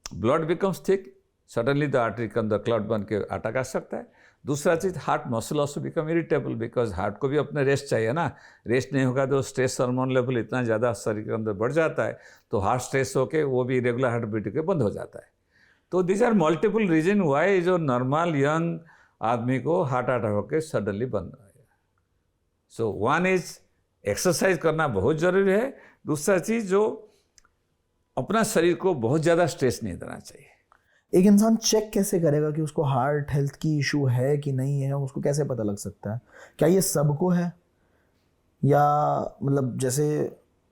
blood becomes thick, suddenly the artery के अंदर क्लॉट बन के अटैक आ सकता है। दूसरा चीज़, heart muscle also become irritable, because heart को भी अपने रेस्ट चाहिए ना। रेस्ट नहीं होगा तो स्ट्रेस हार्मोन लेवल इतना ज़्यादा शरीर के अंदर बढ़ जाता है, तो हार्ट स्ट्रेस होके वो भी रेगुलर हार्ट बीट के बंद हो जाता है। तो this are multiple reason why जो नॉर्मल यंग आदमी को हार्ट अटैक होकर सडनली बंद हो गया। सो वन इज एक्सरसाइज करना बहुत ज़रूरी है। दूसरा चीज़, जो अपना शरीर को बहुत ज़्यादा स्ट्रेस नहीं देना चाहिए। एक इंसान चेक कैसे करेगा कि उसको हार्ट हेल्थ की इशू है कि नहीं है, उसको कैसे पता लग सकता है? क्या ये सबको है, या मतलब जैसे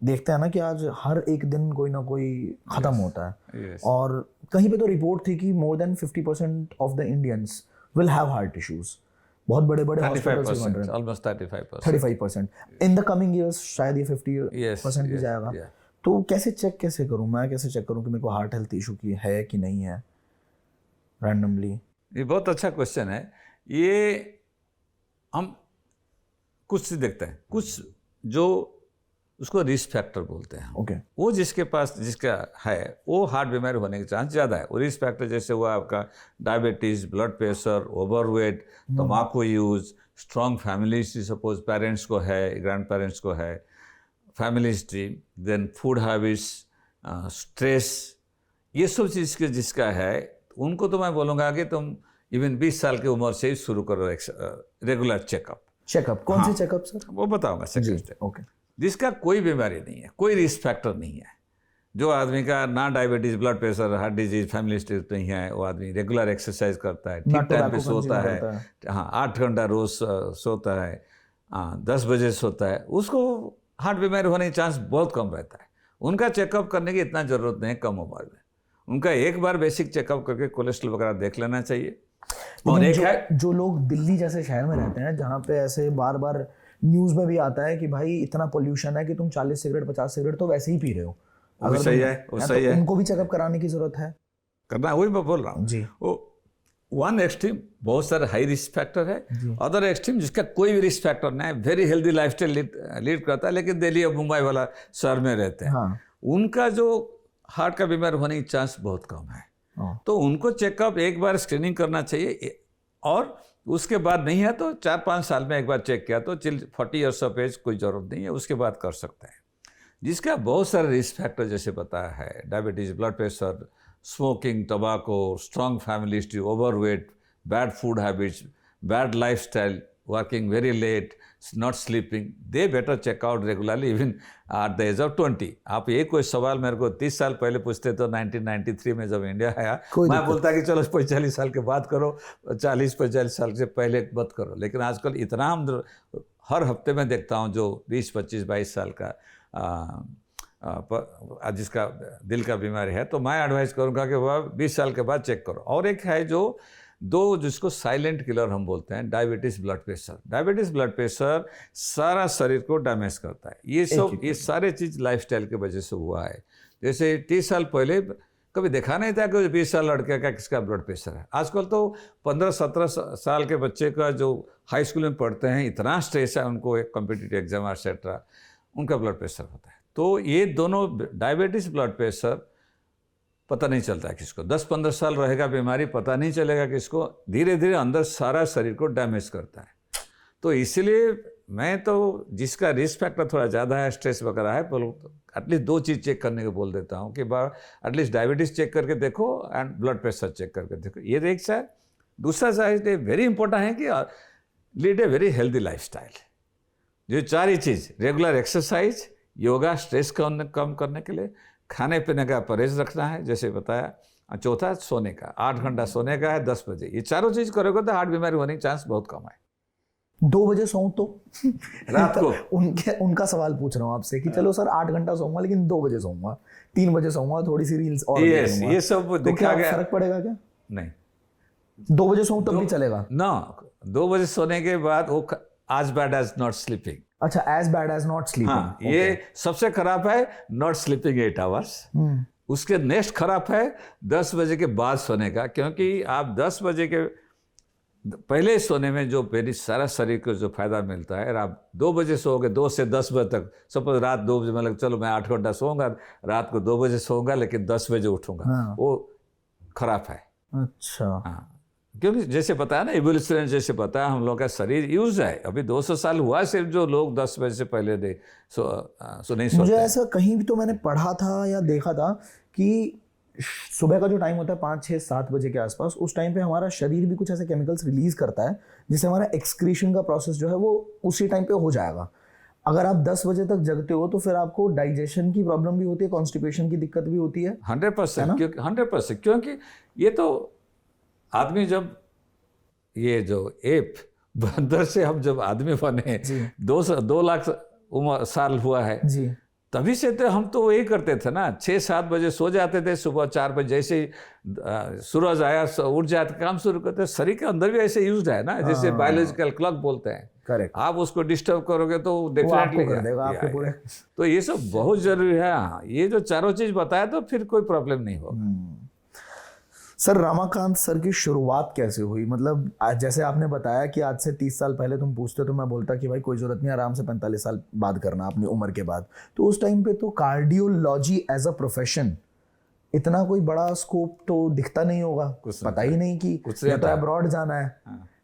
देखते हैं ना कि आज हर एक दिन कोई ना कोई ख़त्म होता है, और कहीं पे तो रिपोर्ट थी कि more than 50% of the Indians will have heart issues. बहुत बड़े बड़े हॉस्पिटल्स में almost 35% in the coming years शायद ये 50% भी जाएगा। तो कैसे करूं मैं, कैसे चेक करूं कि मेरे को हार्ट हेल्थ इशू की है कि नहीं है रैंडमली? ये बहुत अच्छा क्वेश्चन है। ये हम कुछ देखते हैं, कुछ जो उसको रिस्क फैक्टर बोलते हैं। ओके। वो जिसका है वो हार्ट बीमारी होने के चांस ज़्यादा है। वो रिस्क फैक्टर जैसे हुआ आपका डायबिटीज़, ब्लड प्रेशर, ओवरवेट, तम्बाकू use, strong family history, suppose parents को है, ग्रैंड पेरेंट्स को है, family history, then food habits, stress, ये सब चीज़ के जिसका है उनको तो मैं बोलूँगा कि तुम इवन 20 साल की उम्र से ही शुरू करो रेगुलर चेकअप। कौन से चेकअप सर? वो बताऊँगा सेकंड स्टेप। ओके। जिसका कोई बीमारी नहीं है, कोई रिस्क फैक्टर नहीं है, जो आदमी का ना diabetes, blood pressure, heart disease, family history नहीं है, वो आदमी रेगुलर एक्सरसाइज करता है, ठीक टाइम पे सोता है, हाँ 8 घंटा रोज सोता है, 10 बजे सोता है, उसको हार्ट बीमारी होने का चांस बहुत कम रहता है। उनका चेकअप करने की इतना ज़रूरत नहीं है कम उम्र में। उनका एक बार बेसिक चेकअप करके कोलेस्ट्रॉल वगैरह देख लेना चाहिए। और एक है जो लोग दिल्ली जैसे शहर में रहते हैं जहाँ पे ऐसे बार बार न्यूज़ में भी आता है कि भाई इतना पोल्यूशन है कि तुम 40 सिगरेट 50 सिगरेट तो वैसे ही पी रहे हो, वो सही है, वो सही है, उनको भी चेकअप कराने की जरूरत है, करना। वही मैं बोल रहा हूँ जी। वो वन एक्सट्रीम बहुत सारे हाई रिस्क फैक्टर है, अदर एक्सट्रीम जिसका कोई भी रिस्क फैक्टर नहीं है, वेरी हेल्दी लाइफस्टाइल लीड करता है, लेकिन दिल्ली और मुंबई वाला शहर में रहते हैं। हाँ। उनका जो हार्ट का बीमार होने की चांस बहुत कम है। तो उनको चेकअप एक बार स्क्रीनिंग करना चाहिए, और उसके बाद नहीं है तो 4-5 साल में एक बार चेक किया तो 40 ईयर्स ऑफ एज कोई ज़रूरत नहीं है, उसके बाद कर सकते हैं। जिसका बहुत सारे रिस्क फैक्टर जैसे बताया है, diabetes, blood pressure, smoking, tobacco, strong family history, overweight, bad food habits, bad lifestyle, working very late, not sleeping, they better check out regularly even at the age of 20। आप ये कोई सवाल मेरे को 30 साल पहले पूछते तो 1993 में जब इंडिया आया मैं बोलता कि चलो 45 साल के बाद करो, 40-45 साल से पहले मत करो। लेकिन आजकल इतना हम हर हफ्ते में देखता हूँ जो 20, 25, 22 साल का जिसका दिल का बीमारी है, तो मैं एडवाइस करूँगा कि वह 20 साल के बाद चेक करो। और एक है जो जिसको साइलेंट किलर हम बोलते हैं, diabetes, blood pressure. Diabetes, blood pressure सारा शरीर को डैमेज करता है। ये सारे चीज़ लाइफस्टाइल की वजह से हुआ है। जैसे 30 साल पहले कभी देखा नहीं था कि 20 साल लड़के का किसका ब्लड प्रेशर है। आजकल तो 15-17 साल के बच्चे का जो हाई स्कूल में पढ़ते हैं, इतना स्ट्रेस है उनको, एक कॉम्पिटिटिव एग्जाम एक्सेट्रा, उनका ब्लड प्रेशर होता है। तो ये दोनों डायबिटीज़, ब्लड प्रेशर पता नहीं चलता है किसको, 10-15 साल रहेगा बीमारी, पता नहीं चलेगा किसको, धीरे धीरे अंदर सारा शरीर को डैमेज करता है। तो इसलिए मैं तो जिसका रिस्क फैक्टर थोड़ा ज़्यादा है, स्ट्रेस वगैरह है, एटलीस्ट 2 चीज़ चेक करने को बोल देता हूँ कि एटलीस्ट डायबिटीज़ चेक करके देखो एंड ब्लड प्रेशर चेक करके देखो। ये एक साइड। दूसरा साइड वेरी इंपॉर्टेंट है कि lead a very healthy lifestyle. जो 4 ही चीज़, रेगुलर एक्सरसाइज, योगा, स्ट्रेस कम करने के लिए, खाने पीने का परहेज रखना है जैसे बताया, चौथा सोने का, 8 घंटा सोने का है 10 बजे। ये चारों चीज़ करोगे तो हार्ट बीमारी होने की चांस बहुत कम है। 2 बजे सोऊं तो रात को उनका सवाल पूछ रहा हूँ आपसे कि चलो सर 8 घंटा सोऊंगा लेकिन 2 बजे सोऊंगा, 3 बजे सोऊंगा, थोड़ी सी रील्स और ये सब तो देखा गया। फर्क पड़ेगा क्या? नहीं, 2 बजे सोऊं तब भी चलेगा ना। 2 बजे सोने के बाद वो as bad as not sleeping। अच्छा, as bad as not sleeping। हाँ, ये सबसे खराब है not sleeping 8 hours। उसके नेक्स्ट खराब है 10 बजे के बाद सोने का, क्योंकि आप 10 बजे के पहले सोने में जो मेरी सारा शरीर को जो फायदा मिलता है, आप 2 बजे सोओगे, 2 से 10 बजे तक, सपोज रात 2 बजे मतलब चलो मैं 8 घंटा सोऊंगा, रात को 2 बजे सोऊंगा लेकिन 10 बजे उठूंगा, वो खराब है। अच्छा। हाँ, क्योंकि जैसे बताया ना, इवोल्यूशन जैसे बताया, हम लोग का शरीर यूज है, अभी 200 साल हुआ सिर्फ जो लोग 10 बजे से पहले नहीं सोते। मुझे ऐसा कहीं भी तो मैंने पढ़ा था या देखा था कि सुबह का जो टाइम होता है 5, 6, 7 बजे के आसपास, उस टाइम पे हमारा शरीर भी कुछ ऐसे केमिकल्स रिलीज करता है जिससे हमारा एक्सक्रीशन का प्रोसेस जो है वो उसी टाइम पे हो जाएगा। अगर आप 10 बजे तक जगते हो तो फिर आपको डाइजेशन की प्रॉब्लम भी होती है, कॉन्स्टिपेशन की दिक्कत भी होती है। 100%, 100%, क्योंकि ये तो आदमी जब ये जो एप अंदर से हम जब आदमी बने 2 लाख साल हुआ है जी, तभी से तो हम तो वही करते थे ना, 6-7 बजे सो जाते थे, सुबह 4 बजे जैसे ही सूरज आया उठ जाते, काम शुरू करते। शरीर के अंदर भी ऐसे यूज्ड है ना, जैसे बायोलॉजिकल क्लॉक बोलते हैं। करेक्ट। आप उसको डिस्टर्ब करोगे तो वो डेफिनेटली आपको कर देगा आपके पूरे। तो ये सब बहुत जरूरी है। हाँ, ये जो चारों चीज बताया तो फिर कोई प्रॉब्लम नहीं होगा। सर, रमाकांत सर की शुरुआत कैसे हुई? मतलब आज जैसे आपने बताया कि आज से 30 साल पहले तुम पूछते तो मैं बोलता कि भाई कोई जरूरत नहीं, आराम से 45 साल बाद करना अपनी उम्र के बाद। तो उस टाइम पे तो कार्डियोलॉजी एज अ प्रोफेशन इतना कोई बड़ा स्कोप तो दिखता नहीं होगा, पता ही नहीं कि या तो अब्रॉड जाना है।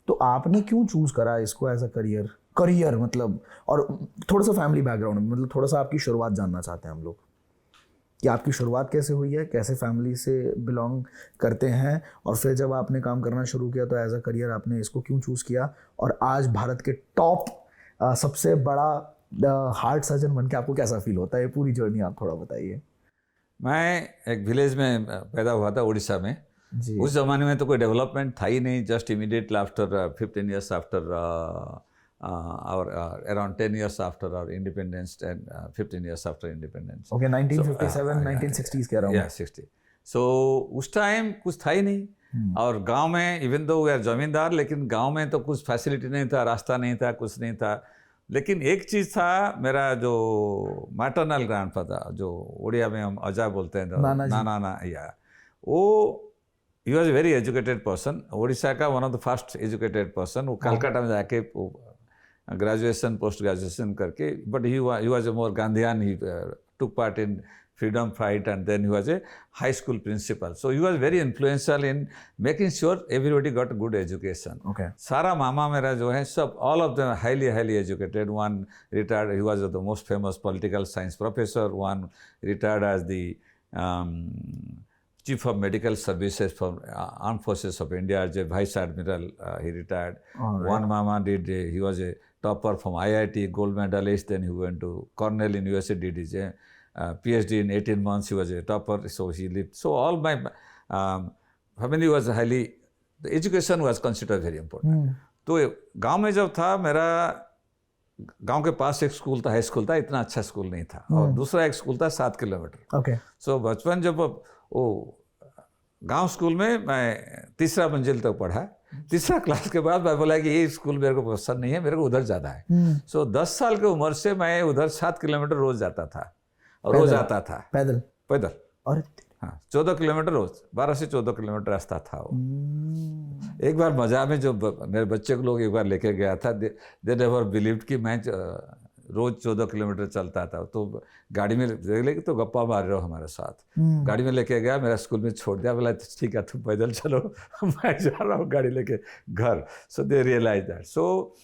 तो आपने क्यों चूज करा इसको एज अ करियर मतलब? और थोड़ा सा फैमिली बैकग्राउंड में, मतलब थोड़ा सा आपकी शुरुआत जानना चाहते हैं हम लोग कि आपकी शुरुआत कैसे हुई है, कैसे फैमिली से बिलोंग करते हैं, और फिर जब आपने काम करना शुरू किया तो एज अ करियर आपने इसको क्यों चूज किया, और आज भारत के टॉप सबसे बड़ा हार्ट सर्जन बन के आपको कैसा फील होता है? ये पूरी जर्नी आप थोड़ा बताइए। मैं एक विलेज में पैदा हुआ था, उड़ीसा में जी। उस जमाने में तो कोई डेवलपमेंट था ही नहीं। Just immediately after 15 years after or around 10 years after our independence and 15 years after independence. Okay, 1957, 1960s के अराउंड। Yeah, 60. So उस टाइम कुछ था ही नहीं। और गांव में इवन दो वी आर जमींदार, लेकिन गांव में तो कुछ फैसिलिटी नहीं था, रास्ता नहीं था, कुछ नहीं था। लेकिन एक चीज़ था, मेरा जो मैटरनल ग्रैंडफादर, जो उड़िया में हम अजा बोलते हैं, नाना या, वो he was very educated person. Orissa का one of the first educated person. वो कलकत्ता में जाके ग्रेजुएशन पोस्ट ग्रेजुएशन करके, but he was a more Gandhian. He took part in freedom fight, and then he was a high school principal. So he was very influential in making sure everybody got a good education. Okay. सारा मामा मेरा जो है सब, all of them highly educated. One retired, he was the most famous political science professor. One retired as the Chief of Medical Services for Armed Forces of India as a Vice Admiral. He retired. Right. One mama did, he was a topper from IIT, gold medalist. Then he went to Cornell in USA, did his PhD in 18 months. He was a topper, so he lived. So all my family was highly, the education was considered very important. तो गांव में जब था, मेरा गांव के पास एक school था, हाई स्कूल था, इतना अच्छा स्कूल नहीं था। और दूसरा एक स्कूल था 7 किलोमीटर। ओके। सो बचपन जब वो गांव स्कूल में मैं तीसरा मंजिल तक पढ़ा। तीसरा क्लास के बाद मैं बोला कि ये स्कूल मेरे को पसंद नहीं है, मेरे को उधर ज़्यादा है। सो 10 साल की उम्र से मैं उधर 7 किलोमीटर रोज जाता था, और रोज आता था पैदल। और हाँ, 14 किलोमीटर रोज, 12 से 14 किलोमीटर रास्ता था वो। एक बार मजा में जो मेरे बच्चे को लोग एक बार लेके गया था, दे नेवर बिलीव्ड कि मैं रोज 14 किलोमीटर चलता था। तो गाड़ी में लेके तो गप्पा मार रहे हो हमारे साथ। गाड़ी में लेके गया, मेरा स्कूल में छोड़ दिया, बोला ठीक है तुम पैदल चलो, मैं जा रहा हूँ गाड़ी लेके घर। सो दे रियलाइज दैट। सो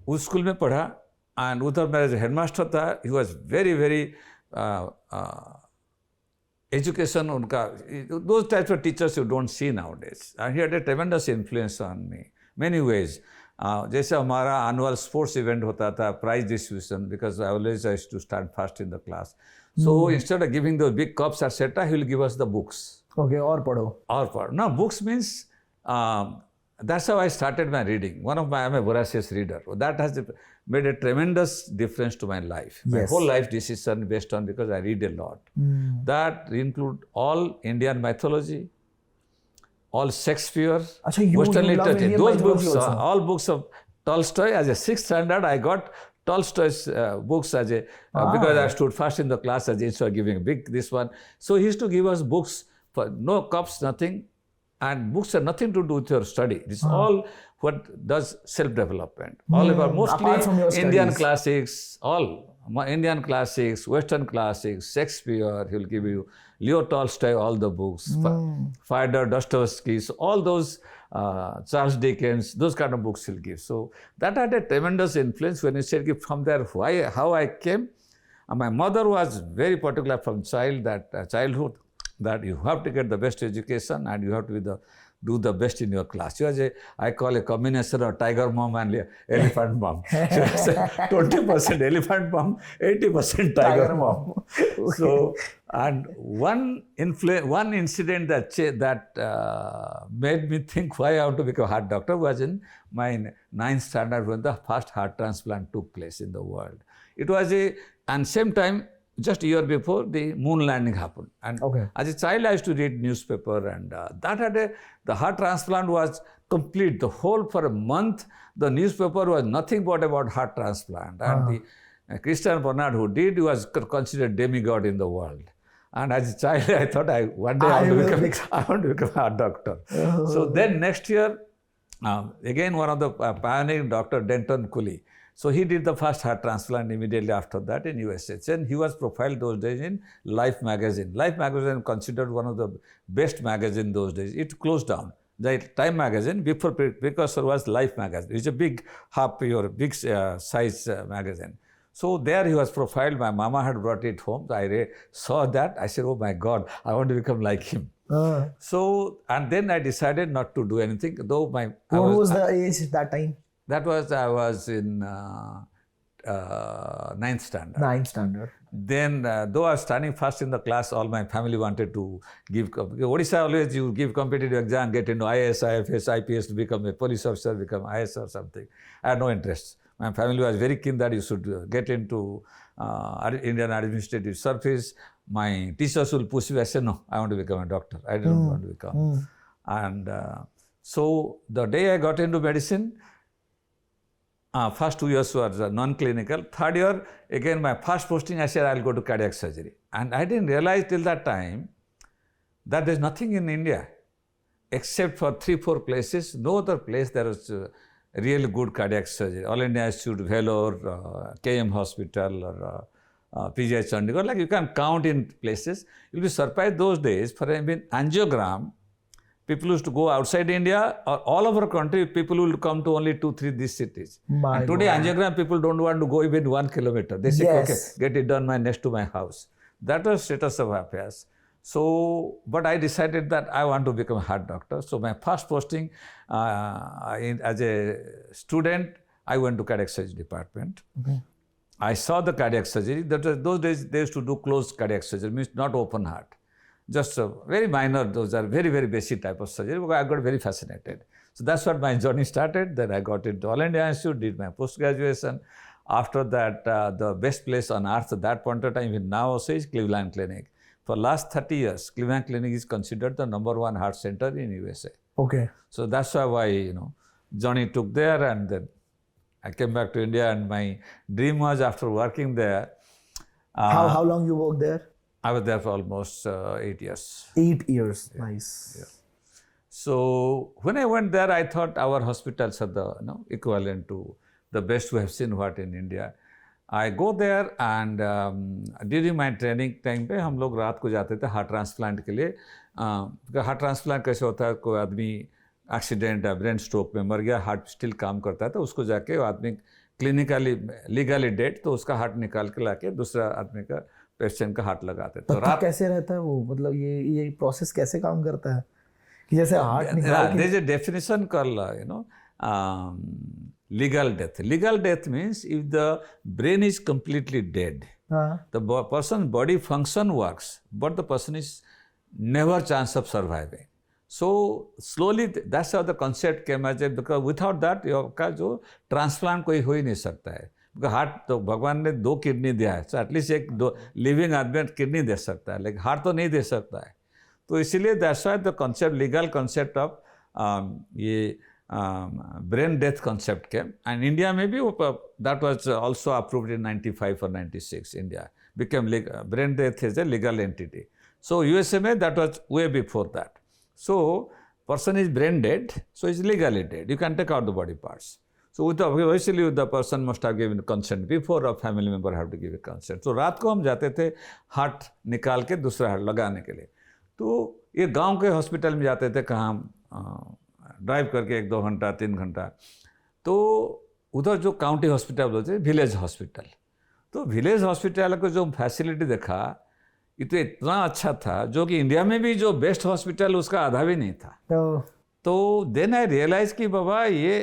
उस स्कूल में पढ़ा, एंड उधर मेरा जो हेडमास्टर था, ही वॉज वेरी education उनका, those types of teachers you don't see nowadays, and he had a tremendous influence on me many ways. जैसे हमारा annual sports event होता था, prize distribution, because I always used to stand first in the class. So instead of giving those big cups etc., he will give us the books. Okay, और पढ़ो। Now books means that's how I started my reading. I'm a voracious reader. That has made a tremendous difference to my life. Yes. My whole life decision based on, because I read a lot. That include all Indian mythology, all Shakespeare, Western literature. Those books, all books of Tolstoy. As a 6th standard, I got Tolstoy's books as a because I stood first in the class as instead of giving this one. So he used to give us books for no cups, nothing. And books have nothing to do with your study. It's all what does self-development. All about mostly Indian classics, all Indian classics, Western classics, Shakespeare. He'll give you Leo Tolstoy, all the books, Fyodor Dostoevsky, so all those Charles Dickens, those kind of books he'll give. So that had a tremendous influence. When you said from there, how I came, my mother was very particular from childhood. That you have to get the best education and you have to do the best in your class. She was I call a combination of tiger mom and elephant mom. She was 20% elephant mom, 80% tiger mom. Okay. So, and one incident that made me think why I want to become a heart doctor was in my 9th standard when the first heart transplant took place in the world. It was and same time just a year before the moon landing happened. And as a child, I used to read newspaper, and the heart transplant was complete. The whole, for a month, the newspaper was nothing but about heart transplant. And the Christian Bernard, who did, was considered demigod in the world. And as a child, I thought one day I want to become a heart doctor. So then next year, again one of the pioneering Dr. Denton Cooley. So he did the first heart transplant immediately after that in USH. And he was profiled those days in Life magazine. Life magazine considered one of the best magazine those days. It closed down. The Time magazine, before precursor was Life magazine. It's a big big size magazine. So there he was profiled. My mama had brought it home. I saw that. I said, oh my God, I want to become like him. So, and then I decided not to do anything. Though what was the age at that time? That was, I was in 9th standard. 9th standard. Then, though I was standing first in the class, all my family wanted to give, Odisha always you give competitive exam, get into IAS, IFS, IPS to become a police officer, become IS or something. I had no interest. My family was very keen that you should get into Indian Administrative Service. My teachers will push me. I said, no, I want to become a doctor. I didn't want to become. And so the day I got into medicine, first 2 years was non-clinical. Third year, again, my first posting, I said, I'll go to cardiac surgery. And I didn't realize till that time that there's nothing in India except for 3-4 places. No other place there was really good cardiac surgery. All India Institute, Vellore, KM Hospital, or PGI Chandigarh. Like you can count in places. You'll be surprised those days, for angiogram, people used to go outside India or all over the country, people will come to only 2-3 these cities. And today, angiogram, people don't want to go even 1 kilometer. They say, okay, get it done next to my house. That was status of affairs. So, but I decided that I want to become a heart doctor. So my first posting as a student, I went to cardiac surgery department. I saw the cardiac surgery. Those days, they used to do closed cardiac surgery, means not open heart. Just very minor, those are very, very basic type of surgery. I got very fascinated. So that's what my journey started. Then I got into All India Institute, did my post-graduation. After that, the best place on earth at that point of time, even now also, is Cleveland Clinic. For last 30 years, Cleveland Clinic is considered the #1 heart center in USA. Okay. So that's why journey took there, and then I came back to India, and my dream was, after working there. How long you worked there? I was there for almost 8 years. 8 years, nice. Yeah. So when I went there, I thought our hospitals are the equivalent to the best we have seen what in India. I go there, and during my training time पे हम लोग रात को जाते थे heart transplant के लिए. Heart transplant कैसे होता है, कोई आदमी एक्सीडेंट या ब्रेन स्ट्रोक में मर गया, हार्ट स्टिल काम करता है, तो उसको जाके आदमी क्लिनिकली लीगली डेड, तो उसका हार्ट निकाल के लाके दूसरा आदमी का पेशेंट का हार्ट लगाते. तो रात कैसे रहता है वो, मतलब ये प्रोसेस कैसे काम करता है कि जैसे हार्ट निकाल there's a definition called legal death. Legal death means if the brain is completely dead, the person's body function works, but the person is never chance of surviving. So slowly that's how the concept came as because without that का जो transplant कोई हो ही नहीं सकता है. Heart तो भगवान ने 2 किडनी दिया है, तो एटलीस्ट एक 2 लिविंग आदमी किडनी दे सकता है, लेकिन हार्ट तो नहीं दे सकता है. तो इसीलिए that's why the concept, legal concept of ये brain death concept came, and India maybe that was also approved in 95 or 96. India became brain death is a legal entity. So USA में that was way before that. So person is brain dead, so is legally dead. You can take out the body parts. So obviously the person must have given consent before, a family member have to give a consent. So रात को हम जाते थे heart निकाल के दूसरा heart लगाने के लिए. तो ये गांव के हॉस्पिटल में जाते थे, कहाँ ड्राइव करके 1-2 घंटा 3 घंटा. तो उधर जो काउंटी हॉस्पिटल बोलते थे, विलेज हॉस्पिटल, तो विलेज हॉस्पिटल को जो फैसिलिटी देखा, ये तो इतना अच्छा था, जो कि इंडिया में भी जो बेस्ट हॉस्पिटल उसका आधा भी नहीं था. तो देन आई रियलाइज कि बाबा ये,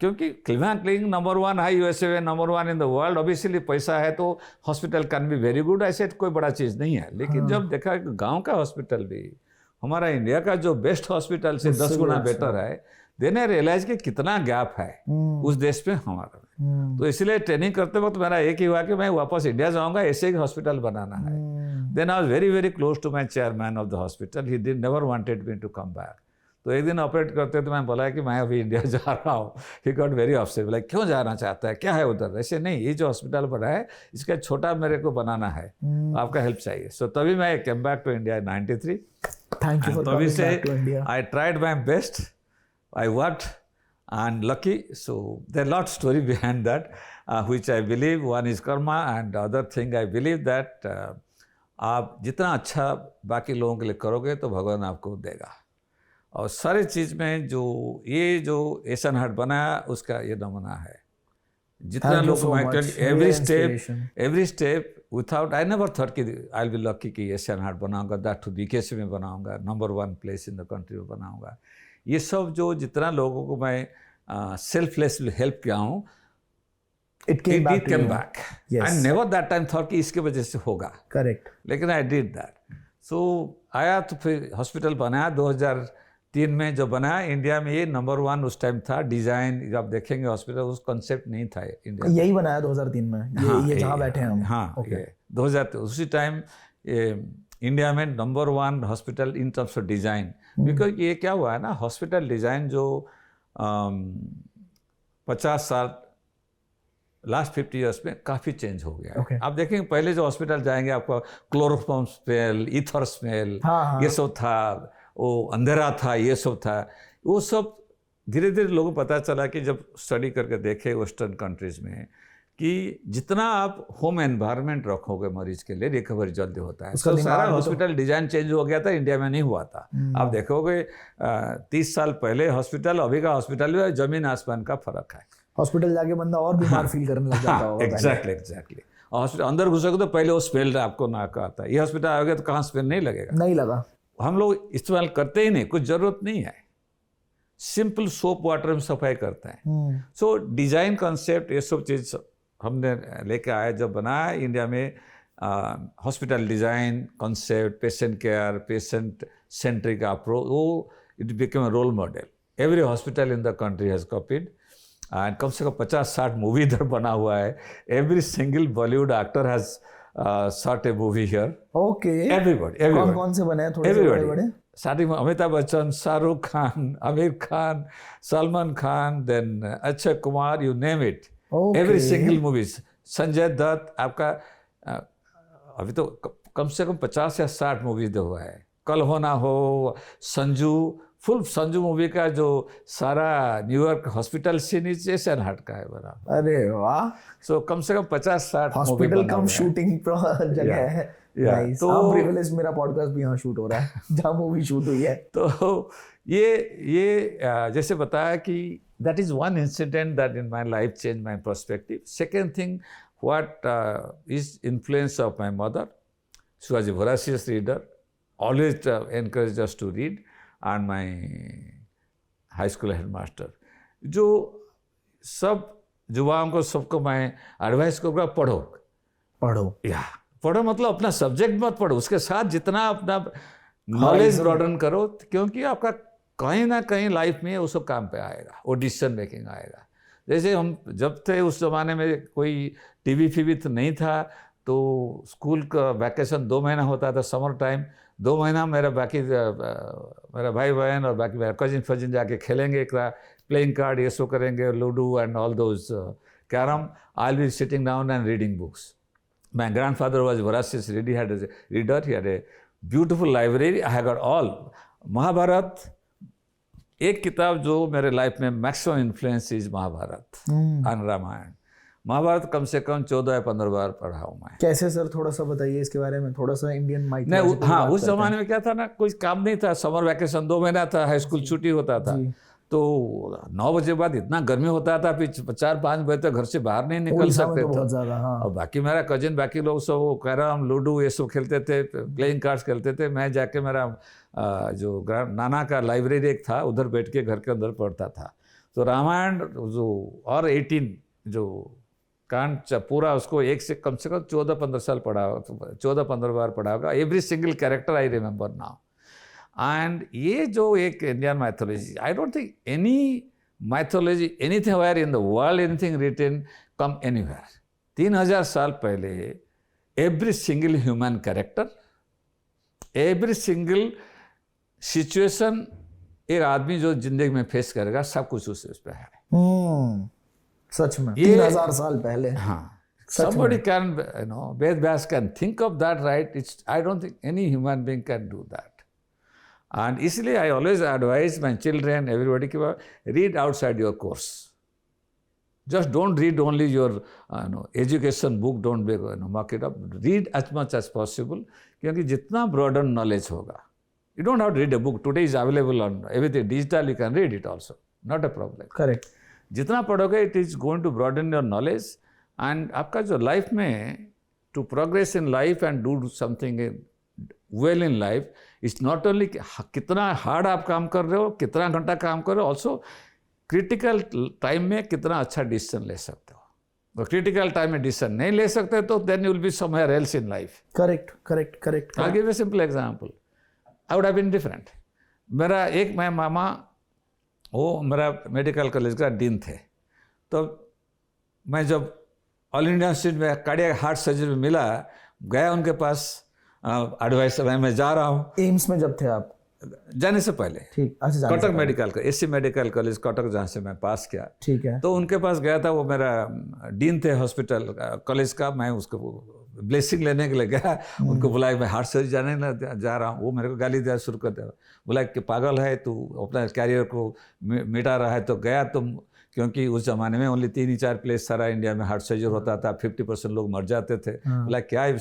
क्योंकि क्लीवलैंड क्लिनिक #1 है USA, #1 in the world, obviously पैसा है तो hospital can be very good. ऐसे कोई बड़ा चीज़ नहीं है. लेकिन जब देखा गांव का हॉस्पिटल भी हमारा इंडिया का जो बेस्ट हॉस्पिटल से 10 गुना बेटर है, देने रियलाइज कि कितना गैप है उस देश में हमारा। तो इसलिए ट्रेनिंग करते वक्त मेरा एक ही हुआ कि मैं वापस इंडिया जाऊंगा, ऐसे ही हॉस्पिटल बनाना है। Then I was very very close to my chairman of the hospital, he did never wanted me to come back. तो एक दिन ऑपरेट करते तो मैं बोला कि मैं अभी इंडिया जा रहा हूँ। ही गॉट वेरी अपसेट, बोला क्यों जाना चाहता है, क्या है उधर? ऐसे नहीं, ये जो हॉस्पिटल बना है इसका छोटा मेरे को बनाना है, आपका हेल्प चाहिए। सो तभी मैं came back to India in 93। Thank you for तभी कमिंग से back to India. I tried my best, I worked and lucky. So there are a lot of story behind that, which I believe one is karma, and the other thing I believe that आप जितना अच्छा बाकी लोगों के लिए करोगे तो भगवान आपको देगा। और सारी चीज़ में जो एशियन हार्ट बनाया उसका ये नमूना है। जितना लोग every step without, I never thought कि आई विल बी लकी कि एशियन हार्ट बनाऊंगा, दैट टू बीकेसी में बनाऊंगा, number 1 place in the country में बनाऊंगा। ये सब जो जितना लोगों को मैं सेल्फलेसली हेल्प किया हूँ, it came back. I never that time thought कि इसके वजह से होगा, करेक्ट, लेकिन आई डिड दैट। सो आया तो फिर हॉस्पिटल बनाया 2003 में। जो बनाया इंडिया में, ये नंबर 1 उस टाइम था। डिज़ाइन जब देखेंगे हॉस्पिटल, उस कॉन्सेप्ट नहीं था इंडिया में। यही बनाया 2003 में, ये जहाँ बैठे हैं हम। हाँ, okay. 2000 उसी टाइम इंडिया में number 1 hospital in terms of design. Because ये क्या हुआ है ना, हॉस्पिटल डिज़ाइन जो 50 साल लास्ट 50 ईयर्स में काफ़ी चेंज हो गया है। आप देखेंगे पहले जो हॉस्पिटल जाएंगे आपको क्लोरोफॉर्म स्मेल, ईथर स्मेल, ये सब था, वो अंधेरा था, ये सब था। वो सब धीरे धीरे लोगों को पता चला कि जब स्टडी करके देखे वेस्टर्न कंट्रीज़ में कि जितना आप होम एनवायरनमेंट रखोगे मरीज के लिए, रिकवरी जल्दी होता है। तो सारा हॉस्पिटल डिज़ाइन चेंज हो गया था, इंडिया में नहीं हुआ था। आप देखोगे 30 साल पहले हॉस्पिटल, अभी का हॉस्पिटल में ज़मीन आसमान का फर्क है। हॉस्पिटल जाके बंदा और बीमार फील करने लग जाता होगा। एग्जैक्टली। हॉस्पिटल अंदर घुसोगे तो पहले वो स्मेल आपको नाक का आता है। ये हॉस्पिटल आओगे तो कहाँ स्मेल नहीं लगेगा, नहीं लगा। हम लोग इस्तेमाल करते ही नहीं, कुछ ज़रूरत नहीं है, सिंपल सोप वाटर में सफाई करते हैं। सो डिज़ाइन कॉन्सेप्ट ये सब चीज़ हमने लेके आए, जब बनाया इंडिया में hospital design concept, patient care, patient centric approach, वो it become a role model. Every hospital in the country has copied, and कम से कम 50-60 मूवी इधर बना हुआ है। Every single Bollywood actor has shot a movie here. Okay, everybody. कौन से बने हैं थोड़े से बड़े? स्टार्टिंग में Amitabh Bachchan, Shahrukh Khan, Aamir Khan, Salman Khan, then Akshay Kumar, you name it, every single movies. Sanjay Dutt, आपका अभी तो कम से कम 50 या 60 मूवीज हुआ है। कल हो ना हो, संजू, फुल संजू मूवी का जो सारा न्यूयॉर्क हॉस्पिटल से नीचे एशियन हार्ट का है बना। अरे वाह। सो कम से कम 50-60 हॉस्पिटल कम शूटिंग जगह है। तो प्रिविलेज, मेरा पॉडकास्ट भी यहाँ शूट हो रहा है जहाँ मूवी शूट हुई है। तो ये जैसे बताया कि that is one incident that in my life changed my perspective. Second thing, what is influence of my mother. She was a voracious reader, always encouraged us to read, and my high school headmaster. जो सब युवाओं को, सबको मैं advice करूँगा, पढ़ो या पढ़ो, मतलब अपना सब्जेक्ट मत पढ़ो, उसके साथ जितना अपना नॉलेज ब्रॉडन करो, क्योंकि आपका कहीं ना कहीं लाइफ में वो सब काम पे आएगा, वो डिसीजन मेकिंग आएगा। जैसे हम जब थे उस ज़माने में कोई टीवी फीवी तो नहीं था, तो स्कूल का वैकेशन 2 महीना होता था, समर टाइम 2 महीना मेरा भाई बहन और बाकी मेरा कजिन जाके खेलेंगे, प्लेइंग कार्ड ये सब करेंगे, ludo and all those carrom. I will be sitting down and reading books. My grandfather was voracious reader, he had a beautiful library. I had got all Mahabharata. एक किताब जो मेरे लाइफ में maximum influence is Mahabharata and Ramayana. Mahabharata कम से कम 14 या 15 बार पढ़ा हूँ मैं। कैसे सर, थोड़ा सा बताइए इसके बारे में, थोड़ा सा इंडियन माइथोलॉजी। नहीं, हाँ, उस जमाने में क्या था ना, कोई काम नहीं था, समर वैकेशन 2 महीना था, हाई स्कूल छुट्टी होता था, तो 9 बजे बाद इतना गर्मी होता था, फिर 4-5 बजे तक घर से बाहर नहीं निकल सकते थे। और बाकी मेरा कजिन, बाकी लोग सब कैरम, लूडो ये सब खेलते थे, प्लेइंग कार्ड्स खेलते थे। मैं जाके मेरा जो नाना का लाइब्रेरी एक था, उधर बैठ के घर के अंदर पढ़ता था। तो रामायण जो और 18 जो कांड पूरा, उसको एक से कम 14-15 साल पढ़ा, 14-15 बार पढ़ा होगा। Every single character I remember now. And ये जो एक Indian mythology, I don't think any mythology anything where in the world anything written come anywhere. 3000 साल पहले every single human character, every single situation एक आदमी जो जिंदगी में फेस करेगा, सब कुछ उस पे है. सच में 3000 साल पहले. हाँ, somebody can, you know, Ved Vyas can think of that, right? I don't think any human being can do that. And इसलिए I always advise my children, everybody, कि read outside your course. Just don't read only your education book, don't mark it up. Read as much as possible, क्योंकि जितना broaden knowledge होगा. You don't have to read a book. Today is available on everything. Digital, you can read it also. Not a problem. Correct. जितना पढ़ोगे, it is going to broaden your knowledge. And आपका जो life में, to progress in life and do something well in life, it's not only कितना hard आप काम कर रहे हो, कितना घंटा काम कर रहे हो, also critical time में कितना अच्छा decision ले सकते हो. तो critical time में decision नहीं ले सकते तो then you will be somewhere else in life. Correct. I'll give you a simple example. I would have been different. मेरा एक मैं मामा, वो मेरा मेडिकल कॉलेज का डीन थे. तो मैं जब ऑल इंडिया इंस्टीट्यूट में कार्डियक हार्ट सर्जरी में मिला, गया उनके पास, एडवाइस मैं जा रहा हूँ. एम्स में जब थे आप? जाने से पहले. ठीक. अच्छा, कटक मेडिकल का, एससी मेडिकल कॉलेज कटक, जहाँ से मैं पास किया. ठीक है. तो उनके पास गया था, वो मेरा डीन थे हॉस्पिटल कॉलेज का. मैं उसको ब्लेसिंग लेने के लिए गया. उनको बुलाया, मैं हार्ट सर्जरी जाने जा रहा हूँ. वो मेरे को गाली दिया शुरू कर दिया, बोला कि पागल है तू, अपना कैरियर को मिटा रहा है. तो गया तुम, क्योंकि उस ज़माने में ओनली 3 ही 4 प्लेस सारा इंडिया में हार्ट सर्जरी होता था. 50% लोग मर जाते थे. बोला क्या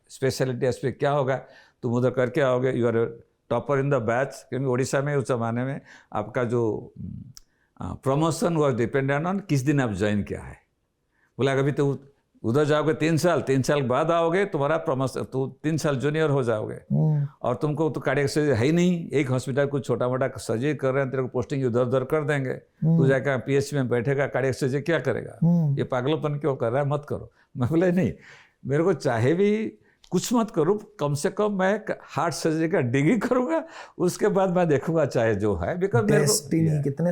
स्पेशलिटी, इस पर क्या होगा, तुम उधर करके आओगे, you are topper in the batch. क्योंकि उड़ीसा में उस ज़माने में आपका जो प्रमोशन वॉज डिपेंडेंट ऑन किस दिन आप ज्वाइन किया है. बोला कभी तो उधर जाओगे 3 साल बाद आओगे, तुम्हारा प्रमोशन, तो 3 साल जूनियर हो जाओगे. और तुमको तो कार्डियक सर्जरी है ही नहीं. एक हॉस्पिटल कुछ छोटा मोटा सर्जरी कर रहे हैं, तेरे को पोस्टिंग इधर उधर कर देंगे. तू जाकर PHC में बैठेगा, कार्डियक सर्जरी क्या करेगा? ये पागलोपन क्यों कर रहा है, मत करो. मैं बोला नहीं, मेरे को चाहे भी कुछ मत करूँ, कम से कम मैं हार्ट सर्जरी का डिग्री करूँगा, उसके बाद मैं देखूंगा चाहे जो है. बिकॉज डेस्टिनी कितने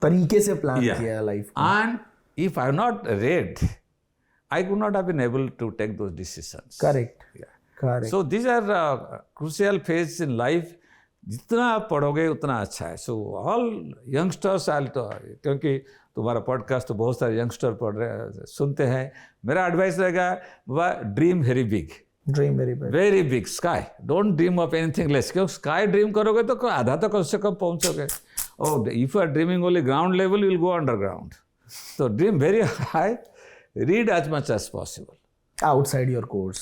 तरीके से प्लान किया है life. And if I not red, I could not have been able to take those decisions. Correct. Yeah. Correct. So these are crucial phases in life. जितना आप पढ़ोगे उतना अच्छा है. So all youngsters, क्योंकि तुम्हारा पॉडकास्ट तो बहुत सारे यंगस्टर पढ़ रहे सुनते हैं, मेरा एडवाइस रहेगा, बाबा dream very big. Very big sky. Don't dream of anything less. क्योंकि स्काई ड्रीम करोगे तो आधा तो कम से कम पहुंचोगे. और if you are dreaming only ground level, you will go underground. तो dream very high. Read as much as possible. Outside your course.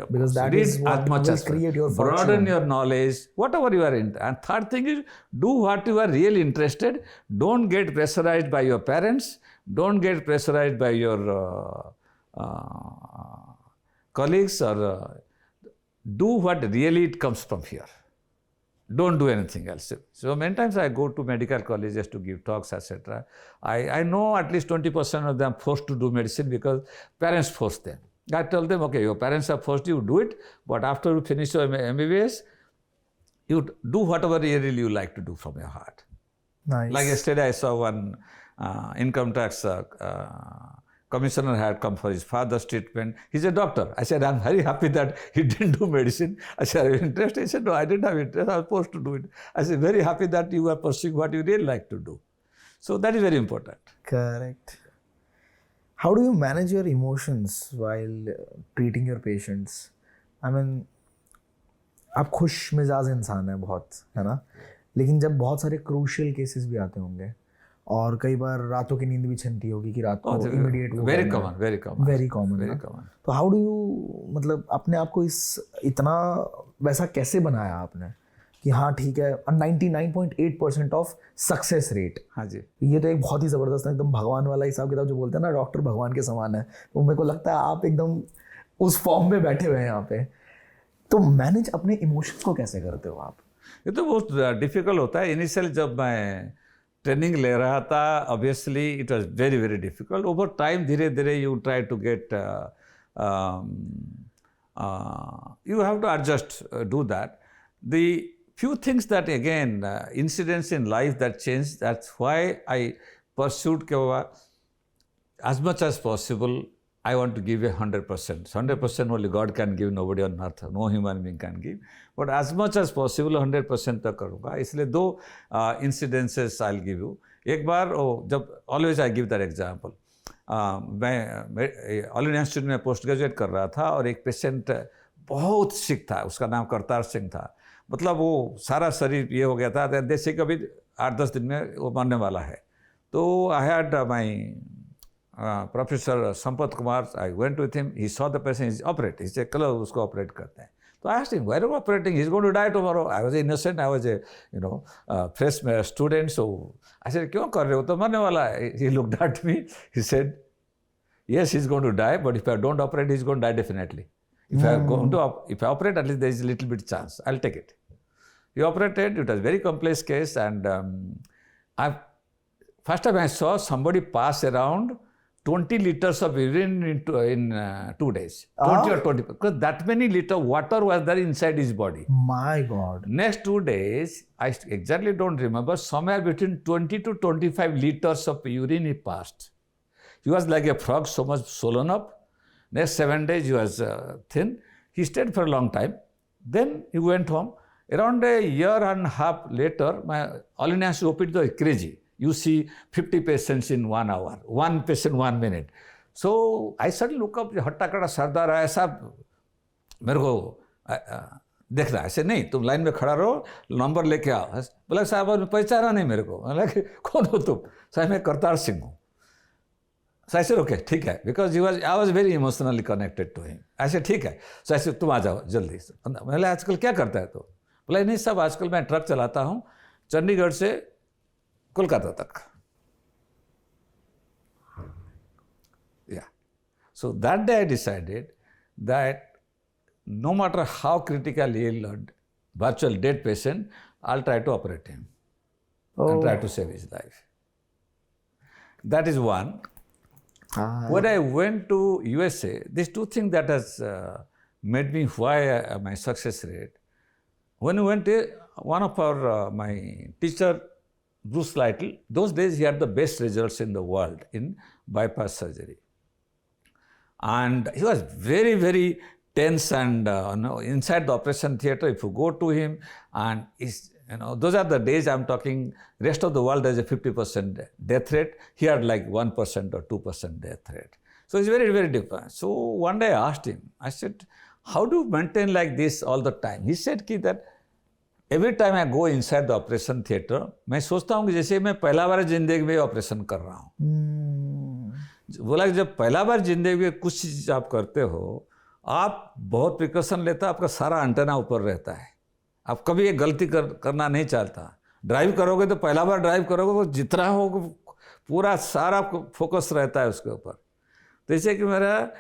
Because that read is what as much will as create your fortune. Broaden your knowledge, whatever you are in. And third thing is, do what you are really interested. Don't get pressurized by your parents. Don't get pressurized by your colleagues, or do what really it comes from here. Don't do anything else. So many times I go to medical colleges to give talks, etc. I know at least 20% of them forced to do medicine because parents force them. I tell them, okay, your parents have forced you, do it, but after you finish your MBBS, you do whatever really you like to do from your heart. Nice. Like yesterday I saw one income tax commissioner had come for his father's treatment. He's a doctor. I said, I'm very happy that he didn't do medicine. I said, are you interested? He said, no, I didn't have interest. I was supposed to do it. I said, very happy that you are pursuing what you really like to do. So that is very important. Correct. How do you manage your emotions while treating your patients? I mean, आप खुश मिजाज इंसान है बहुत, है ना? लेकिन जब बहुत सारे क्रूशियल केसेस भी आते होंगे, और कई बार रातों की नींद भी छिनती होगी कि रात को इमीडिएट वेरी कॉमन. तो हाउ डू यू, मतलब अपने आप को इस इतना वैसा कैसे बनाया आपने कि हाँ ठीक है, 99.8% ऑफ सक्सेस रेट. हाँ जी, ये तो एक बहुत ही ज़बरदस्त है, एकदम भगवान वाला हिसाब किताब जो बोलते हैं ना, डॉक्टर भगवान के समान है. तो मेरे को लगता है आप एकदम उस फॉर्म में बैठे हुए हैं यहाँ पे. तो मैनेज अपने इमोशंस को कैसे करते हो आप? ये तो बहुत डिफिकल्ट होता है. इनिशियल जब मैं ट्रेनिंग ले रहा था, obviously it was very very difficult. Over time धीरे धीरे you try to get, you have to adjust, do that. The few things that again, incidents in life that changed. That's why I pursued as much as possible. I want to give 100%. 100% only God can give, nobody on earth, no human being can give. But as much as possible 100% तक करूँगा. इसलिए 2 incidences I'll give you. एक बार जब always I give that example. मैं all India institute में post graduate कर रहा था और एक पेशेंट बहुत सिक था, उसका नाम करतार सिंह था. मतलब वो सारा शरीर ये हो गया था, जैसे कभी 8-10 दिन में वो मरने वाला है. तो I had my professor Sampath Kumar, I went with him, he saw the patient, is operate, he said कल उसको ऑपरेट करते हैं. तो I asked him, why are you operating, he is going to die tomorrow. I was innocent, I was fresh student. So I said क्यों कर रहे हो, तो मरने वाला है. He looked at me, he said yes, he's going to die, but if I don't operate, he's going to die definitely. If I operate, at least there is a little bit chance. I'll take it. He operated. It was a very complex case, and first time I saw somebody pass around 20 liters of urine in 2 days. 20 or 20, because that many liter water was there inside his body. My God. Next 2 days, I exactly don't remember, somewhere between 20 to 25 liters of urine he passed. He was like a frog, so much swollen up. Next 7 days, he was thin. He stayed for a long time. Then he went home. Around a year and a half later, my All India OPD was crazy. You see 50 patients in 1 hour, 1 patient 1 minute. So I suddenly look up, हट्टा-कट्टा सरदार आया, साहब मेरे को देख रहा है. ऐसे नहीं, तुम लाइन में खड़ा रहो, नंबर लेके आओ. बोला साहब पहचाना नहीं मेरे को. बोला कौन हो तुम? साहब मैं करतार सिंह हूँ. So I said, okay, ठीक है, because I was very emotionally connected to him. I said, ठीक है. So I said, तुम आ जाओ जल्दी. बोला आजकल क्या करता है तो? बोला नहीं साहब, आजकल मैं ट्रक चलाता हूँ चंडीगढ़ से कोलकाता तक. Yeah. So that day I decided that no matter how critically ill or virtual dead patient, I'll try to operate him and try to save his life. That is one. When I went to USA, these 2 things that has made me why my success rate. When we went there, one of our my teacher, Bruce Lytle, those days he had the best results in the world in bypass surgery. And he was very, very tense, and inside the operation theater, if you go to him, and those are the days I'm talking, rest of the world has a 50% death rate. He had like 1% or 2% death rate. So it's very, very different. So one day I asked him, I said, how do you maintain like this all the time? He said that every time I go inside the operation theater, मैं सोचता हूँ कि जैसे मैं पहला बार जिंदगी में operation कर रहा हूँ. बोला कि जब पहला बार जिंदगी में कुछ चीज आप करते हो, आप बहुत प्रिकॉशन लेता, आपका सारा एंटेना ऊपर रहता है, आप कभी ये गलती करना नहीं चाहता. ड्राइव करोगे तो पहला बार ड्राइव करोगे तो जितना हो पूरा सारा फोकस रहता है उसके ऊपर. तो जैसे कि मेरा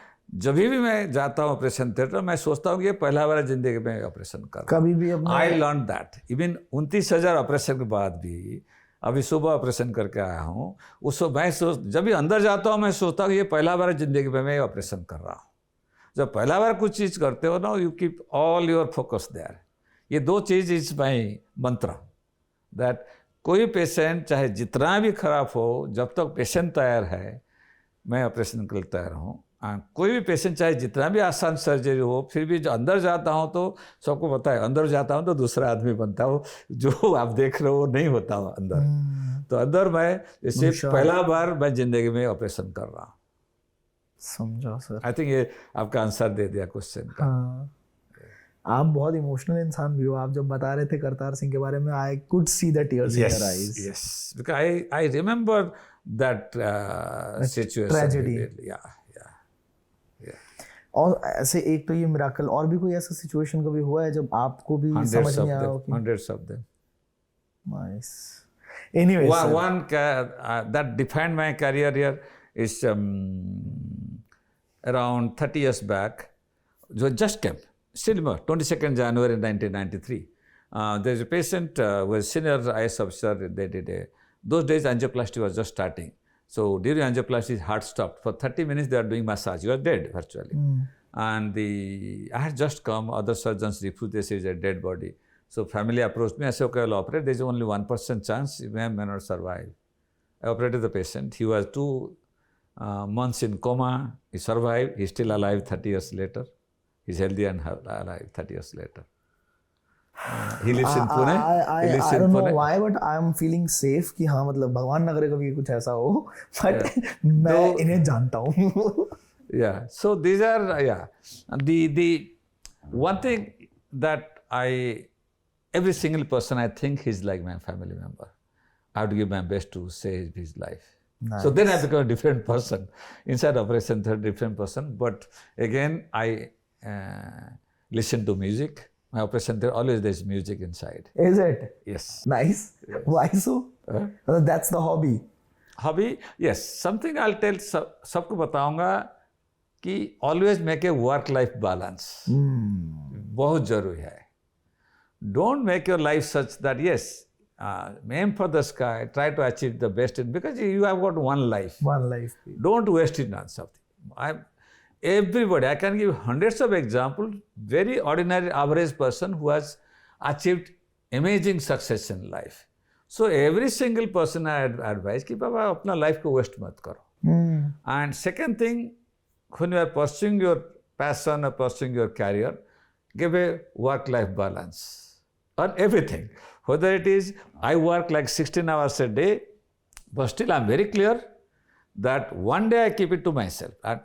जब भी मैं जाता हूँ ऑपरेशन थिएटर, मैं सोचता हूँ कि ये पहला बार जिंदगी में ऑपरेशन कर रहा हूँ. कभी भी I learn that. Even 29,000 operation के बाद भी, अभी सुबह ऑपरेशन करके आया हूँ, उसको मैं जब भी अंदर जाता हूँ मैं सोचता हूँ कि ये पहला बार जिंदगी में मैं ऑपरेशन कर रहा हूँ. जब पहला बार कुछ चीज़ करते हो ना, you keep all your focus there. ये 2 चीज़ इज माई मंत्र, दैट कोई पेशेंट चाहे जितना भी खराब हो, जब तक पेशेंट तैयार है मैं ऑपरेशन के लिए तैयार हूँ. कोई भी पेशेंट चाहे जितना भी आसान सर्जरी हो, फिर भी जो अंदर जाता हूँ तो सबको पता है, अंदर जाता हूँ तो दूसरा आदमी बनता हो, जो आप देख रहे हो नहीं होता हो अंदर. तो अंदर मैं जैसे पहला बार मैं जिंदगी में ऑपरेशन कर रहा हूँ. समझा सर. आई थिंक ये आपका आंसर दे दिया क्वेश्चन का. आप बहुत इमोशनल इंसान भी हो. आप जब बता रहे थे करतार सिंह के बारे में, I could see the tears in your eyes. Yes, because I remember that situation. Tragedy. और ऐसे एक तो ये मिराकल, और भी कोई ऐसा सिचुएशन कभी हुआ है जब आपको भी समझ नहीं आया हो कि hundreds of them. Nice. Anyway, one that defined my career here is around 30 years back. Just came, still 22nd January 1993. There's a patient was senior IS officer. They did those days angioplasty was just starting. So during angioplasty, his heart stopped. For 30 minutes, they are doing massage. He was dead virtually. And I had just come. Other surgeons refused. They say it's a dead body. So family approached me. I said, okay, I'll operate. There's only 1% chance you may not survive. I operated the patient. He was 2 months in coma. He survived. He's still alive 30 years later. He's healthy and alive 30 years later. He lives in Pune. I don't know why, but I am feeling safe कि हाँ मतलब भगवान ना करे कभी कुछ ऐसा हो, but मैं इन्हें जानता हूँ. Yeah. So these are the one thing that every single person I think he's like my family member. I have to give my best to save his life. Nice. So then I become a different person. Inside operation, a different person. But again, I listen to music. My operation theatre, always there's music inside. Is it? Yes. Nice. Yes. Why so? That's the hobby. Hobby? Yes. Something I'll tell सबको बताऊंगा कि always make a work-life balance. बहुत जरूरी है. Don't make your life such that yes, aim for the sky, try to achieve the best because you have got one life. One life. Don't waste it on something. Everybody, I can give hundreds of examples, very ordinary average person who has achieved amazing success in life. So every single person I advise कि बाबा अपना life को waste मत करो. And second thing, when you are pursuing your passion or pursuing your career, give a work-life balance on everything. Whether it is, I work like 16 hours a day, but still I'm very clear that one day I keep it to myself. And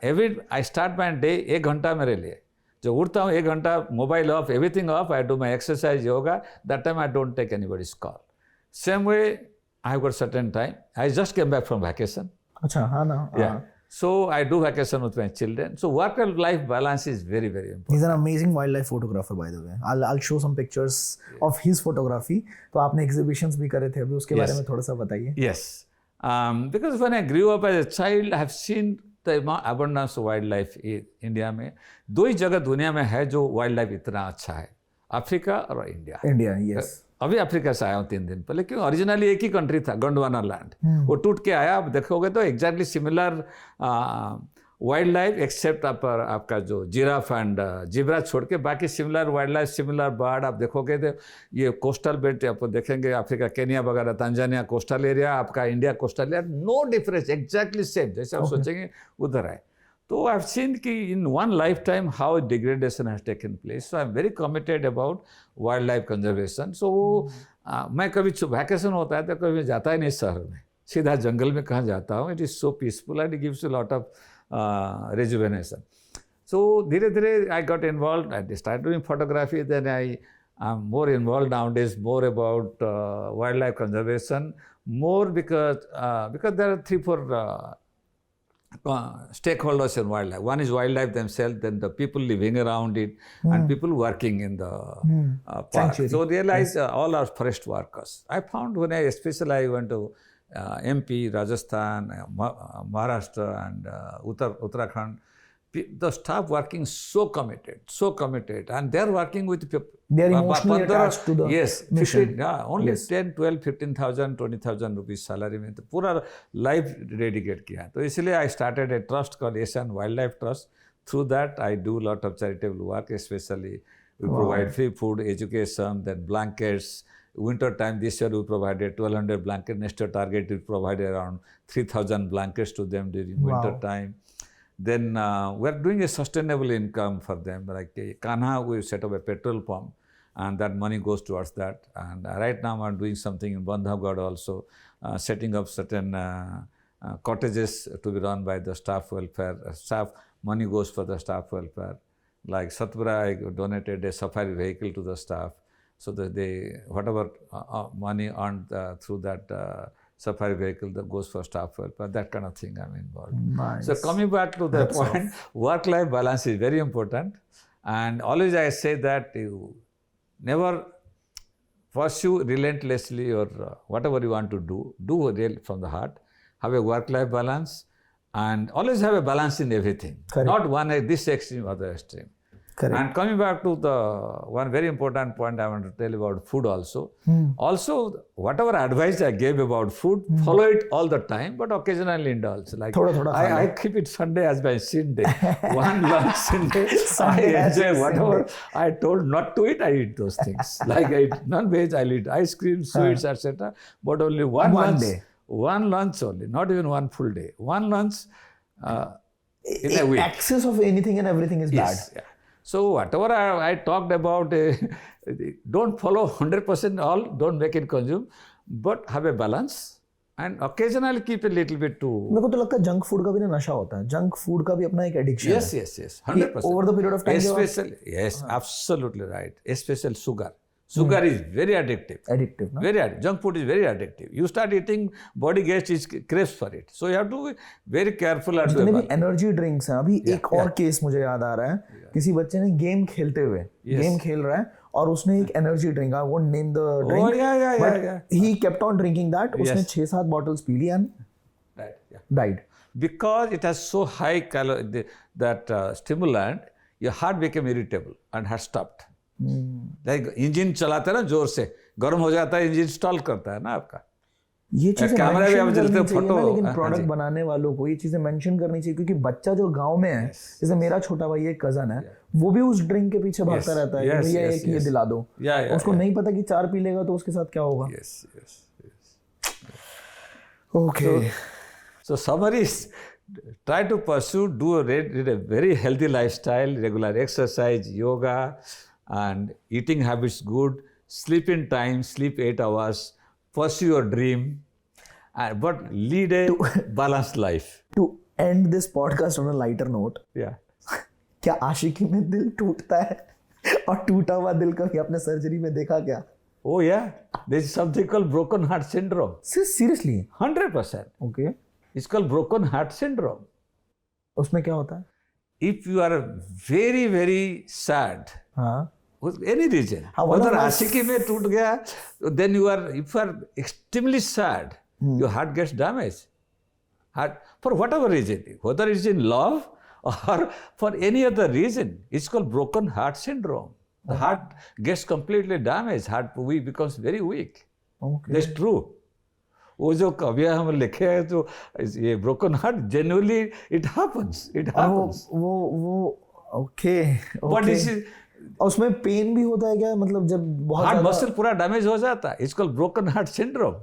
I start my day 1 घंटा मेरे लिए. जो उठता हूँ 1 घंटा mobile off, everything off, I do my exercise, yoga. That time I don't take anybody's call. Same way, I have got certain time. I just came back from vacation. अच्छा हाँ ना. Yeah. So I do vacation with my children. So work-life balance is very, very important. He's an amazing wildlife photographer, by the way. I'll show some pictures of his photography. तो आपने exhibitions भी करे थे अभी उसके बारे में थोड़ा सा बताइए. Yes. Because when I grew up as a child, I have seen the abundance of wildlife in India में. 2 ही जगह दुनिया में है जो wildlife इतना अच्छा है. अफ्रीका और इंडिया. India, yes. अभी अफ्रीका से आया हूँ 3 दिन पहले क्यों ओरिजिनली एक ही कंट्री था गोंडवाना लैंड. वो टूट के आया. आप देखोगे तो exactly similar wildlife except आपका जो जिराफ एंड जिब्रा छोड़ के बाकी similar wildlife similar bird आप देखोगे तो ये कोस्टल बेल्ट आप देखेंगे अफ्रीका केनिया वगैरह तंजानिया कोस्टल एरिया आपका India coastal area no difference exactly same जैसे आप सोचेंगे उधर है. So I've seen कि in one lifetime how degradation has taken place. So I'm very committed about wildlife conservation. So मैं कभी vacation होता है तो कभी जाता ही नहीं शहर में. सीधा जंगल में कहाँ जाता हूँ. It is so peaceful and it gives you a lot of rejuvenation. So धीरे-धीरे I got involved. I started doing photography. Then I'm more involved nowadays more about wildlife conservation. More because there are 3-4 stakeholders in wildlife. One is wildlife themselves, then the people living around it, and people working in the park. So realize all are forest workers. I found when I went to MP, Rajasthan, Maharashtra and Uttarakhand, the staff working so committed, and they are working with people. They are emotionally attached to the mission. 15, only 10, 12, 15,000, 20,000 rupees salary में तो पूरा life dedicate किया. तो इसलिए I started a trust called Asian Wildlife Trust. Through that I do lot of charitable work, especially we provide free food, education, then blankets. Winter time this year we provided 1,200 blankets. Next year target we provided around 3,000 blankets to them during winter time. Then we are doing a sustainable income for them. Like Kanha, we set up a petrol pump, and that money goes towards that. And right now, I'm doing something in Bandhavgarh also, setting up certain cottages to be run by the staff welfare. Staff money goes for the staff welfare. Like Satpura, I donated a safari vehicle to the staff, so that they whatever money earned through that. Safari vehicle that goes for staff welfare, that kind of thing I'm involved. Nice. So coming back to the point, work-life balance is very important. And always I say that you never pursue relentlessly or whatever you want to do real from the heart. Have a work-life balance and always have a balance in everything. Correct. Not one at this extreme or the extreme. Correct. And coming back to the one very important point I want to tell about food also. Also, whatever advice I gave about food, follow it all the time, but occasionally indulge. Like थोड़ा I keep it Sunday as my sin day. One lunch Sunday, I enjoy whatever I told not to eat, I eat those things. Like I eat non-veg, I eat ice cream, sweets, etc. But only one lunch. Day. One lunch only, not even one full day. One lunch in a week. Excess of anything and everything is bad. Yeah. So whatever I talked about, don't follow 100% all, don't make it consume, but have a balance and occasionally keep a little bit to. मेरे को तो लगता है junk food का भी ना नशा होता है, जंक फूड का भी अपना एक एडिक्शन Yes, है. yes, 100%. Over the period of time. Especially, yes, absolutely right. Especially sugar. Sugar is very addictive. Addictive, ना? Very addictive. Junk food is very addictive. You start eating, body gets craves for it. So you have to be very careful. जितने भी energy drinks हैं, अभी एक और case मुझे याद आ रहा है, किसी बच्चे ने गेम खेलते हुए, गेम खेल रहा है और उसने एक energy drink, I won't name the drink, but he kept on drinking that, उसने 6-7 बॉटल्स पी ली and died. Because it has so high calorie, that stimulant, your heart became irritable and had stopped. Like engine चलाते ना जोर से, गर्म हो जाता है, इंजन स्टॉल करता है ना आपका. ये चीजें कैमरा भी आप जलते फोटो, लेकिन प्रोडक्ट बनाने वालों को ये चीजें मेंशन करनी चाहिए, क्योंकि बच्चा जो गांव में है, जैसे मेरा छोटा भाई एक कजन है, वो भी उस ड्रिंक के पीछे भागता रहता है कि भैया एक ये दिला दो. उसको नहीं पता कि 4 पी लेगा तो उसके साथ क्या होगा. Okay, so summary is, try to pursue, do a very healthy lifestyle, regular exercise, yoga, and eating habits good, sleep in time, sleep 8 hours, pursue your dream, but lead a balanced life. To end this podcast on a lighter note, क्या आशिकी में दिल टूटता है और टूटा हुआ दिल कभी आपने सर्जरी में देखा क्या? Oh yeah, there is something called broken heart syndrome. Seriously? 100%. Okay. It's called broken heart syndrome. उसमें क्या होता है? If you are very very sad, हाँ, any reason, whether आशिकी में टूट गया, then if you are extremely sad, your heart gets damaged. Heart, for whatever reason, whether it's in love or for any other reason, it's called broken heart syndrome. The heart gets completely damaged, heart becomes very weak. Okay. That's true. वो जो कविया हम लिखे हैं जो ये broken heart, genuinely it happens. वो okay. But this is, उसमें pen भी होता है क्या, मतलब जब बहुत हार्ट मसल पूरा डैमेज हो जाता है, it's called broken heart syndrome.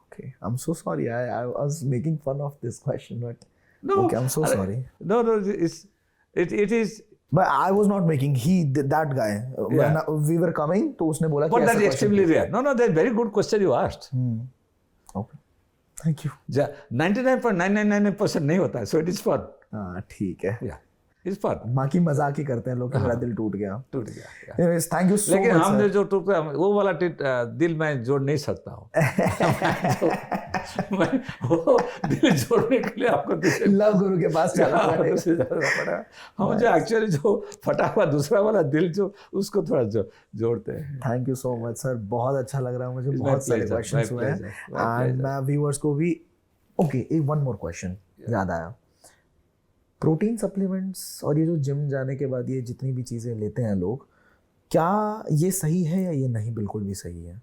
Okay, I'm so sorry. I was making fun of this question, but no. Okay, I'm so sorry. No, it is. But I was not making. That guy. When we were coming, तो उसने बोला. But that's extremely rare. No, that's very good question you asked. Okay, thank you. 99.999% नहीं होता है, so it is fun. हाँ, ठीक है. Yeah. It's fun. बाकी मजाक ही करते हैं लोग कि मेरा दिल टूट गया. Anyways, thank you so लेकिन much. हमने जो टूट गया वो वाला दिल मैं जोड़ नहीं सकता हूँ. मैं वो दिल जोड़ने के लिए आपको लव गुरु के पास जाना पड़ा. हम जो एक्चुअली जो फटा हुआ दूसरा वाला दिल जो उसको थोड़ा जोड़ते हैं. Thank you so much sir, बहुत अच्छा लग रहा है मुझे. बहुत सारे क्वेश्चंस हुए हैं एंड मैं व्यूअर्स को भी. ओके, एक वन मोर क्वेश्चन याद आया. प्रोटीन सप्लीमेंट्स और ये जो जिम जाने के बाद ये जितनी भी चीज़ें लेते हैं लोग, क्या ये सही है या ये नहीं बिल्कुल भी सही है?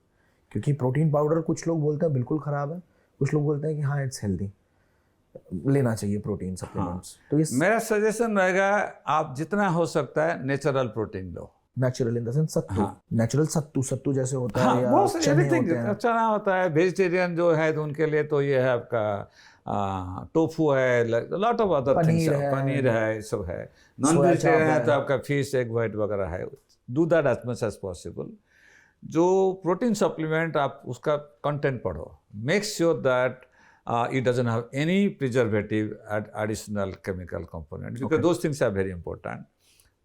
क्योंकि प्रोटीन पाउडर कुछ लोग बोलते हैं बिल्कुल ख़राब है, कुछ लोग बोलते हैं कि हाँ इट्स हेल्दी, लेना चाहिए प्रोटीन सप्लीमेंट्स. तो ये मेरा सजेशन रहेगा, आप जितना हो सकता है नेचुरल प्रोटीन लो. Natural in the sense sattu, natural सत्तू जैसे होता है, या चने होते हैं. चना होता है. वेजिटेरियन जो है तो उनके लिए तो ये है आपका टोफू है, lot of other things, paneer है, सब है. नॉन वेजिटेरियन है तो आपका फिश, एग वाइट वगैरह है. Do that as much as possible. जो प्रोटीन सप्लीमेंट आप उसका कंटेंट पढ़ो, make sure that it doesn't have any preservative additional chemical component, because those things are very important.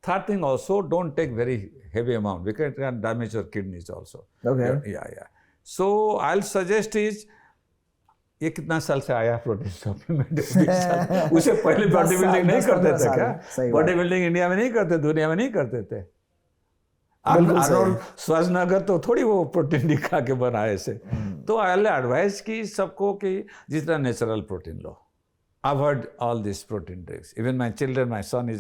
Third thing also, don't take very heavy amount because it can damage your kidneys also. Okay. Yeah. So I'll suggest is, ये कितना साल से आया protein supplement? उसे पहले body building नहीं करते थे क्या? बॉडी बिल्डिंग इंडिया में नहीं करते, दुनिया में नहीं करते थे. आर्नोल्ड श्वार्ज़नेगर तो थोड़ी वो प्रोटीन खा के बनाए से. तो आई एडवाइस की सबको कि जितना natural protein low, avoid all these protein drinks. Even my children, my son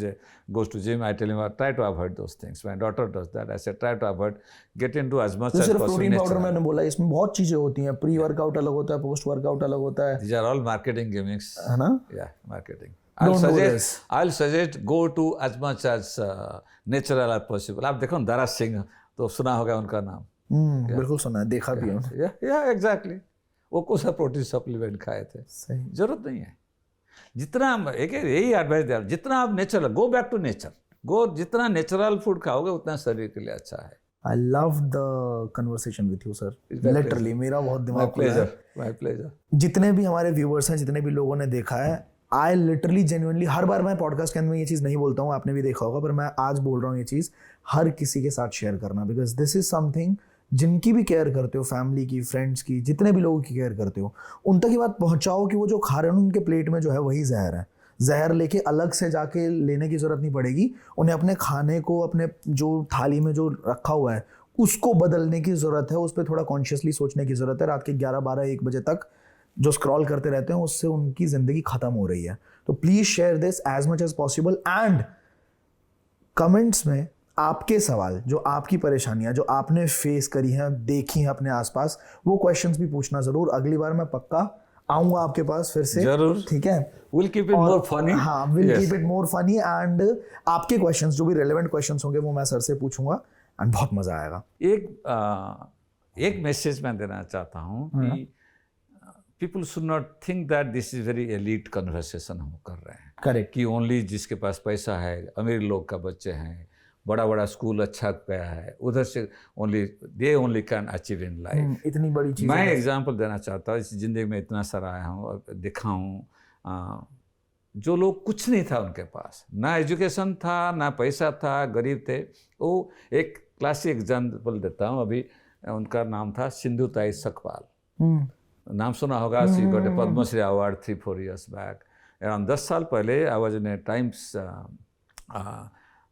goes to gym, I tell him, try to avoid those things. My daughter does that. I said, try to avoid, get into as much as सिर्फ possible. Protein powder मैंने बोला, इसमें बहुत चीजें होती हैं, pre workout अलग होता है, पोस्ट वर्कआउट अलग होता है. These are all marketing gimmicks. है ना? Yeah, marketing. I'll suggest go to as much as natural as possible. आप देखो दारा सिंह तो सुना होगा उनका नाम. बिल्कुल सुना है, देखा भी है. Yeah, exactly. वो कौन सा प्रोटीन सप्लीमेंट खाए थे. सही. जरूरत नहीं है. जितना एक यही एडवाइस दिया, जितना आप natural, go back to nature, जितना नेचुरल फूड खाओगे उतना शरीर के लिए अच्छा है. I love the conversation with you, sir. Literally, मेरा बहुत दिमाग खुला है. My pleasure. जितने भी हमारे व्यूअर्स हैं, जितने भी लोगों ने देखा है, I literally genuinely, हर बार मैं पॉडकास्ट के अंदर में ये चीज़ नहीं बोलता हूँ, आपने भी देखा होगा, पर मैं आज बोल रहा हूँ ये चीज़ हर किसी के साथ शेयर करना, बिकॉज दिस इज समथिंग जिनकी भी केयर करते हो, फैमिली की, फ्रेंड्स की, जितने भी लोगों की केयर करते हो, उन तक ये बात पहुंचाओ कि वो जो खा रहे हैं उनके प्लेट में जो है वही जहर है. जहर लेके अलग से जाके लेने की ज़रूरत नहीं पड़ेगी. उन्हें अपने खाने को, अपने जो थाली में जो रखा हुआ है उसको बदलने की ज़रूरत है. उस पर थोड़ा कॉन्शियसली सोचने की ज़रूरत है. रात के 11, 12, 1 बजे तक जो स्क्रॉल करते रहते हैं उससे उनकी ज़िंदगी ख़त्म हो रही है. तो please share this as much as possible and comments में आपके सवाल, जो आपकी परेशानियां, जो आपने फेस करी हैं, देखी हैं अपने आसपास, वो क्वेश्चंस भी पूछना ज़रूर. अगली बार मैं पक्का आऊँगा आपके पास फिर से. जरूर. ठीक है. We'll keep it more funny. हाँ, we'll keep it more funny and आपके क्वेश्चंस जो भी रेलेवेंट क्वेश्चंस होंगे वो मैं सर से पूछूंगा एंड बहुत मज़ा आएगा. एक मैसेज मैं देना चाहता हूँ कि people should not think that this is very elite conversation हम कर रहे हैं. करेक्ट. कि ओनली जिसके पास पैसा है, अमीर लोग का बच्चे हैं, बड़ा बड़ा स्कूल अच्छा गया है, उधर से they only can achieve in life. इतनी बड़ी चीज़. मैं एग्जांपल देना चाहता हूँ. इस ज़िंदगी में इतना सारा आया हूँ और देखा हूँ जो लोग कुछ नहीं था उनके पास, ना एजुकेशन था, ना पैसा था, गरीब थे. वो एक क्लासिक एग्जांपल देता हूँ. अभी उनका नाम था सिंधुताई सकपाल. नाम सुना होगा. She got a Padmashri award 3-4 years back. Around 10 साल पहले I was in a Times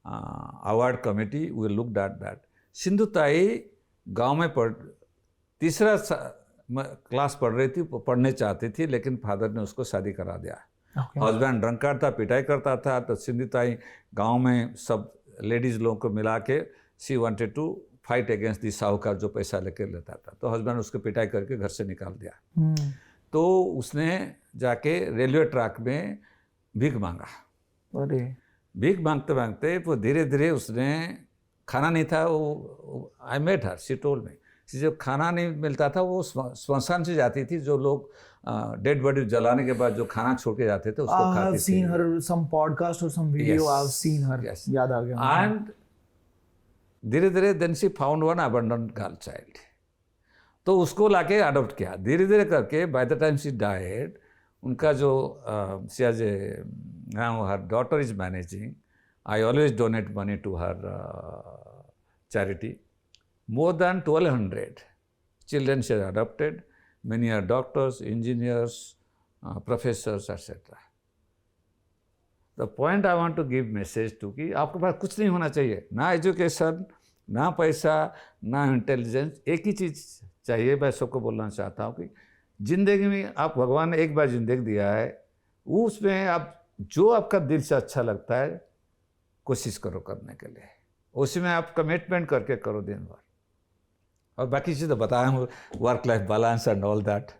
award committee. We looked at that. Sindhutai गांव में तीसरा क्लास पढ़ रही थी, पढ़ने चाहती थी, लेकिन फादर ने उसको शादी करा दिया. हस्बैंड ड्रंकार था, पिटाई करता था. तो सिंधुताई गांव में सब लेडीज़ लोगों को मिला के she wanted to fight against the साहूकार जो पैसा लेके लेता था. तो हस्बैंड उसको पिटाई करके घर से निकाल दिया. तो उसने जाके रेलवे ट्रैक में भीख मांगा. अरे. भीख मांगते मांगते वो धीरे धीरे उसने, खाना नहीं था, वो I met her, she told me, जब खाना नहीं मिलता था वो स्मशान से जाती थी. जो लोग डेड बॉडी जलाने के बाद जो खाना छोड़ के जाते थे उसको खाती थी. I've seen her some podcast or some video. Yes. I've seen her. Yes. याद आ गया. And धीरे धीरे then she found one abandon girl child. तो उसको लाके अडॉप्ट किया. धीरे धीरे करके by the time she died, उनका जो now her daughter is managing. I always donate money to her charity. More than 1,200 children she adopted. Many are doctors, engineers, professors, etc. The point I want to give message to कि आपके पास कुछ नहीं होना चाहिए, ना education, ना पैसा, ना इंटेलिजेंस. एक ही चीज़ चाहिए. मैं सबको बोलना चाहता हूँ कि ज़िंदगी में आप, भगवान ने एक बार ज़िंदगी दिया है, उसमें आप जो आपका दिल से अच्छा लगता है कोशिश करो करने के लिए. उसी में आप कमिटमेंट करके करो दिन भर. और बाकी चीज़ तो बताया हूँ, work life balance and all that.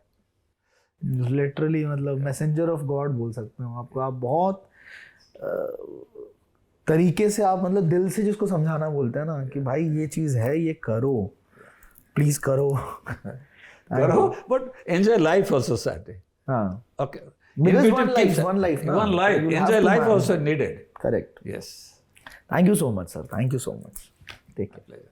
Literally मतलब मैसेंजर ऑफ गॉड बोल सकते हो आपको. आप बहुत तरीके से, आप मतलब दिल से जिसको समझाना बोलते हैं ना कि भाई ये चीज़ है, ये करो, प्लीज करो. करो, but enjoy life also. Saturday. हाँ. Okay. Because one life. Enjoy life also needed. Correct. Yes. Thank you so much, sir. Thank you so much. Take care.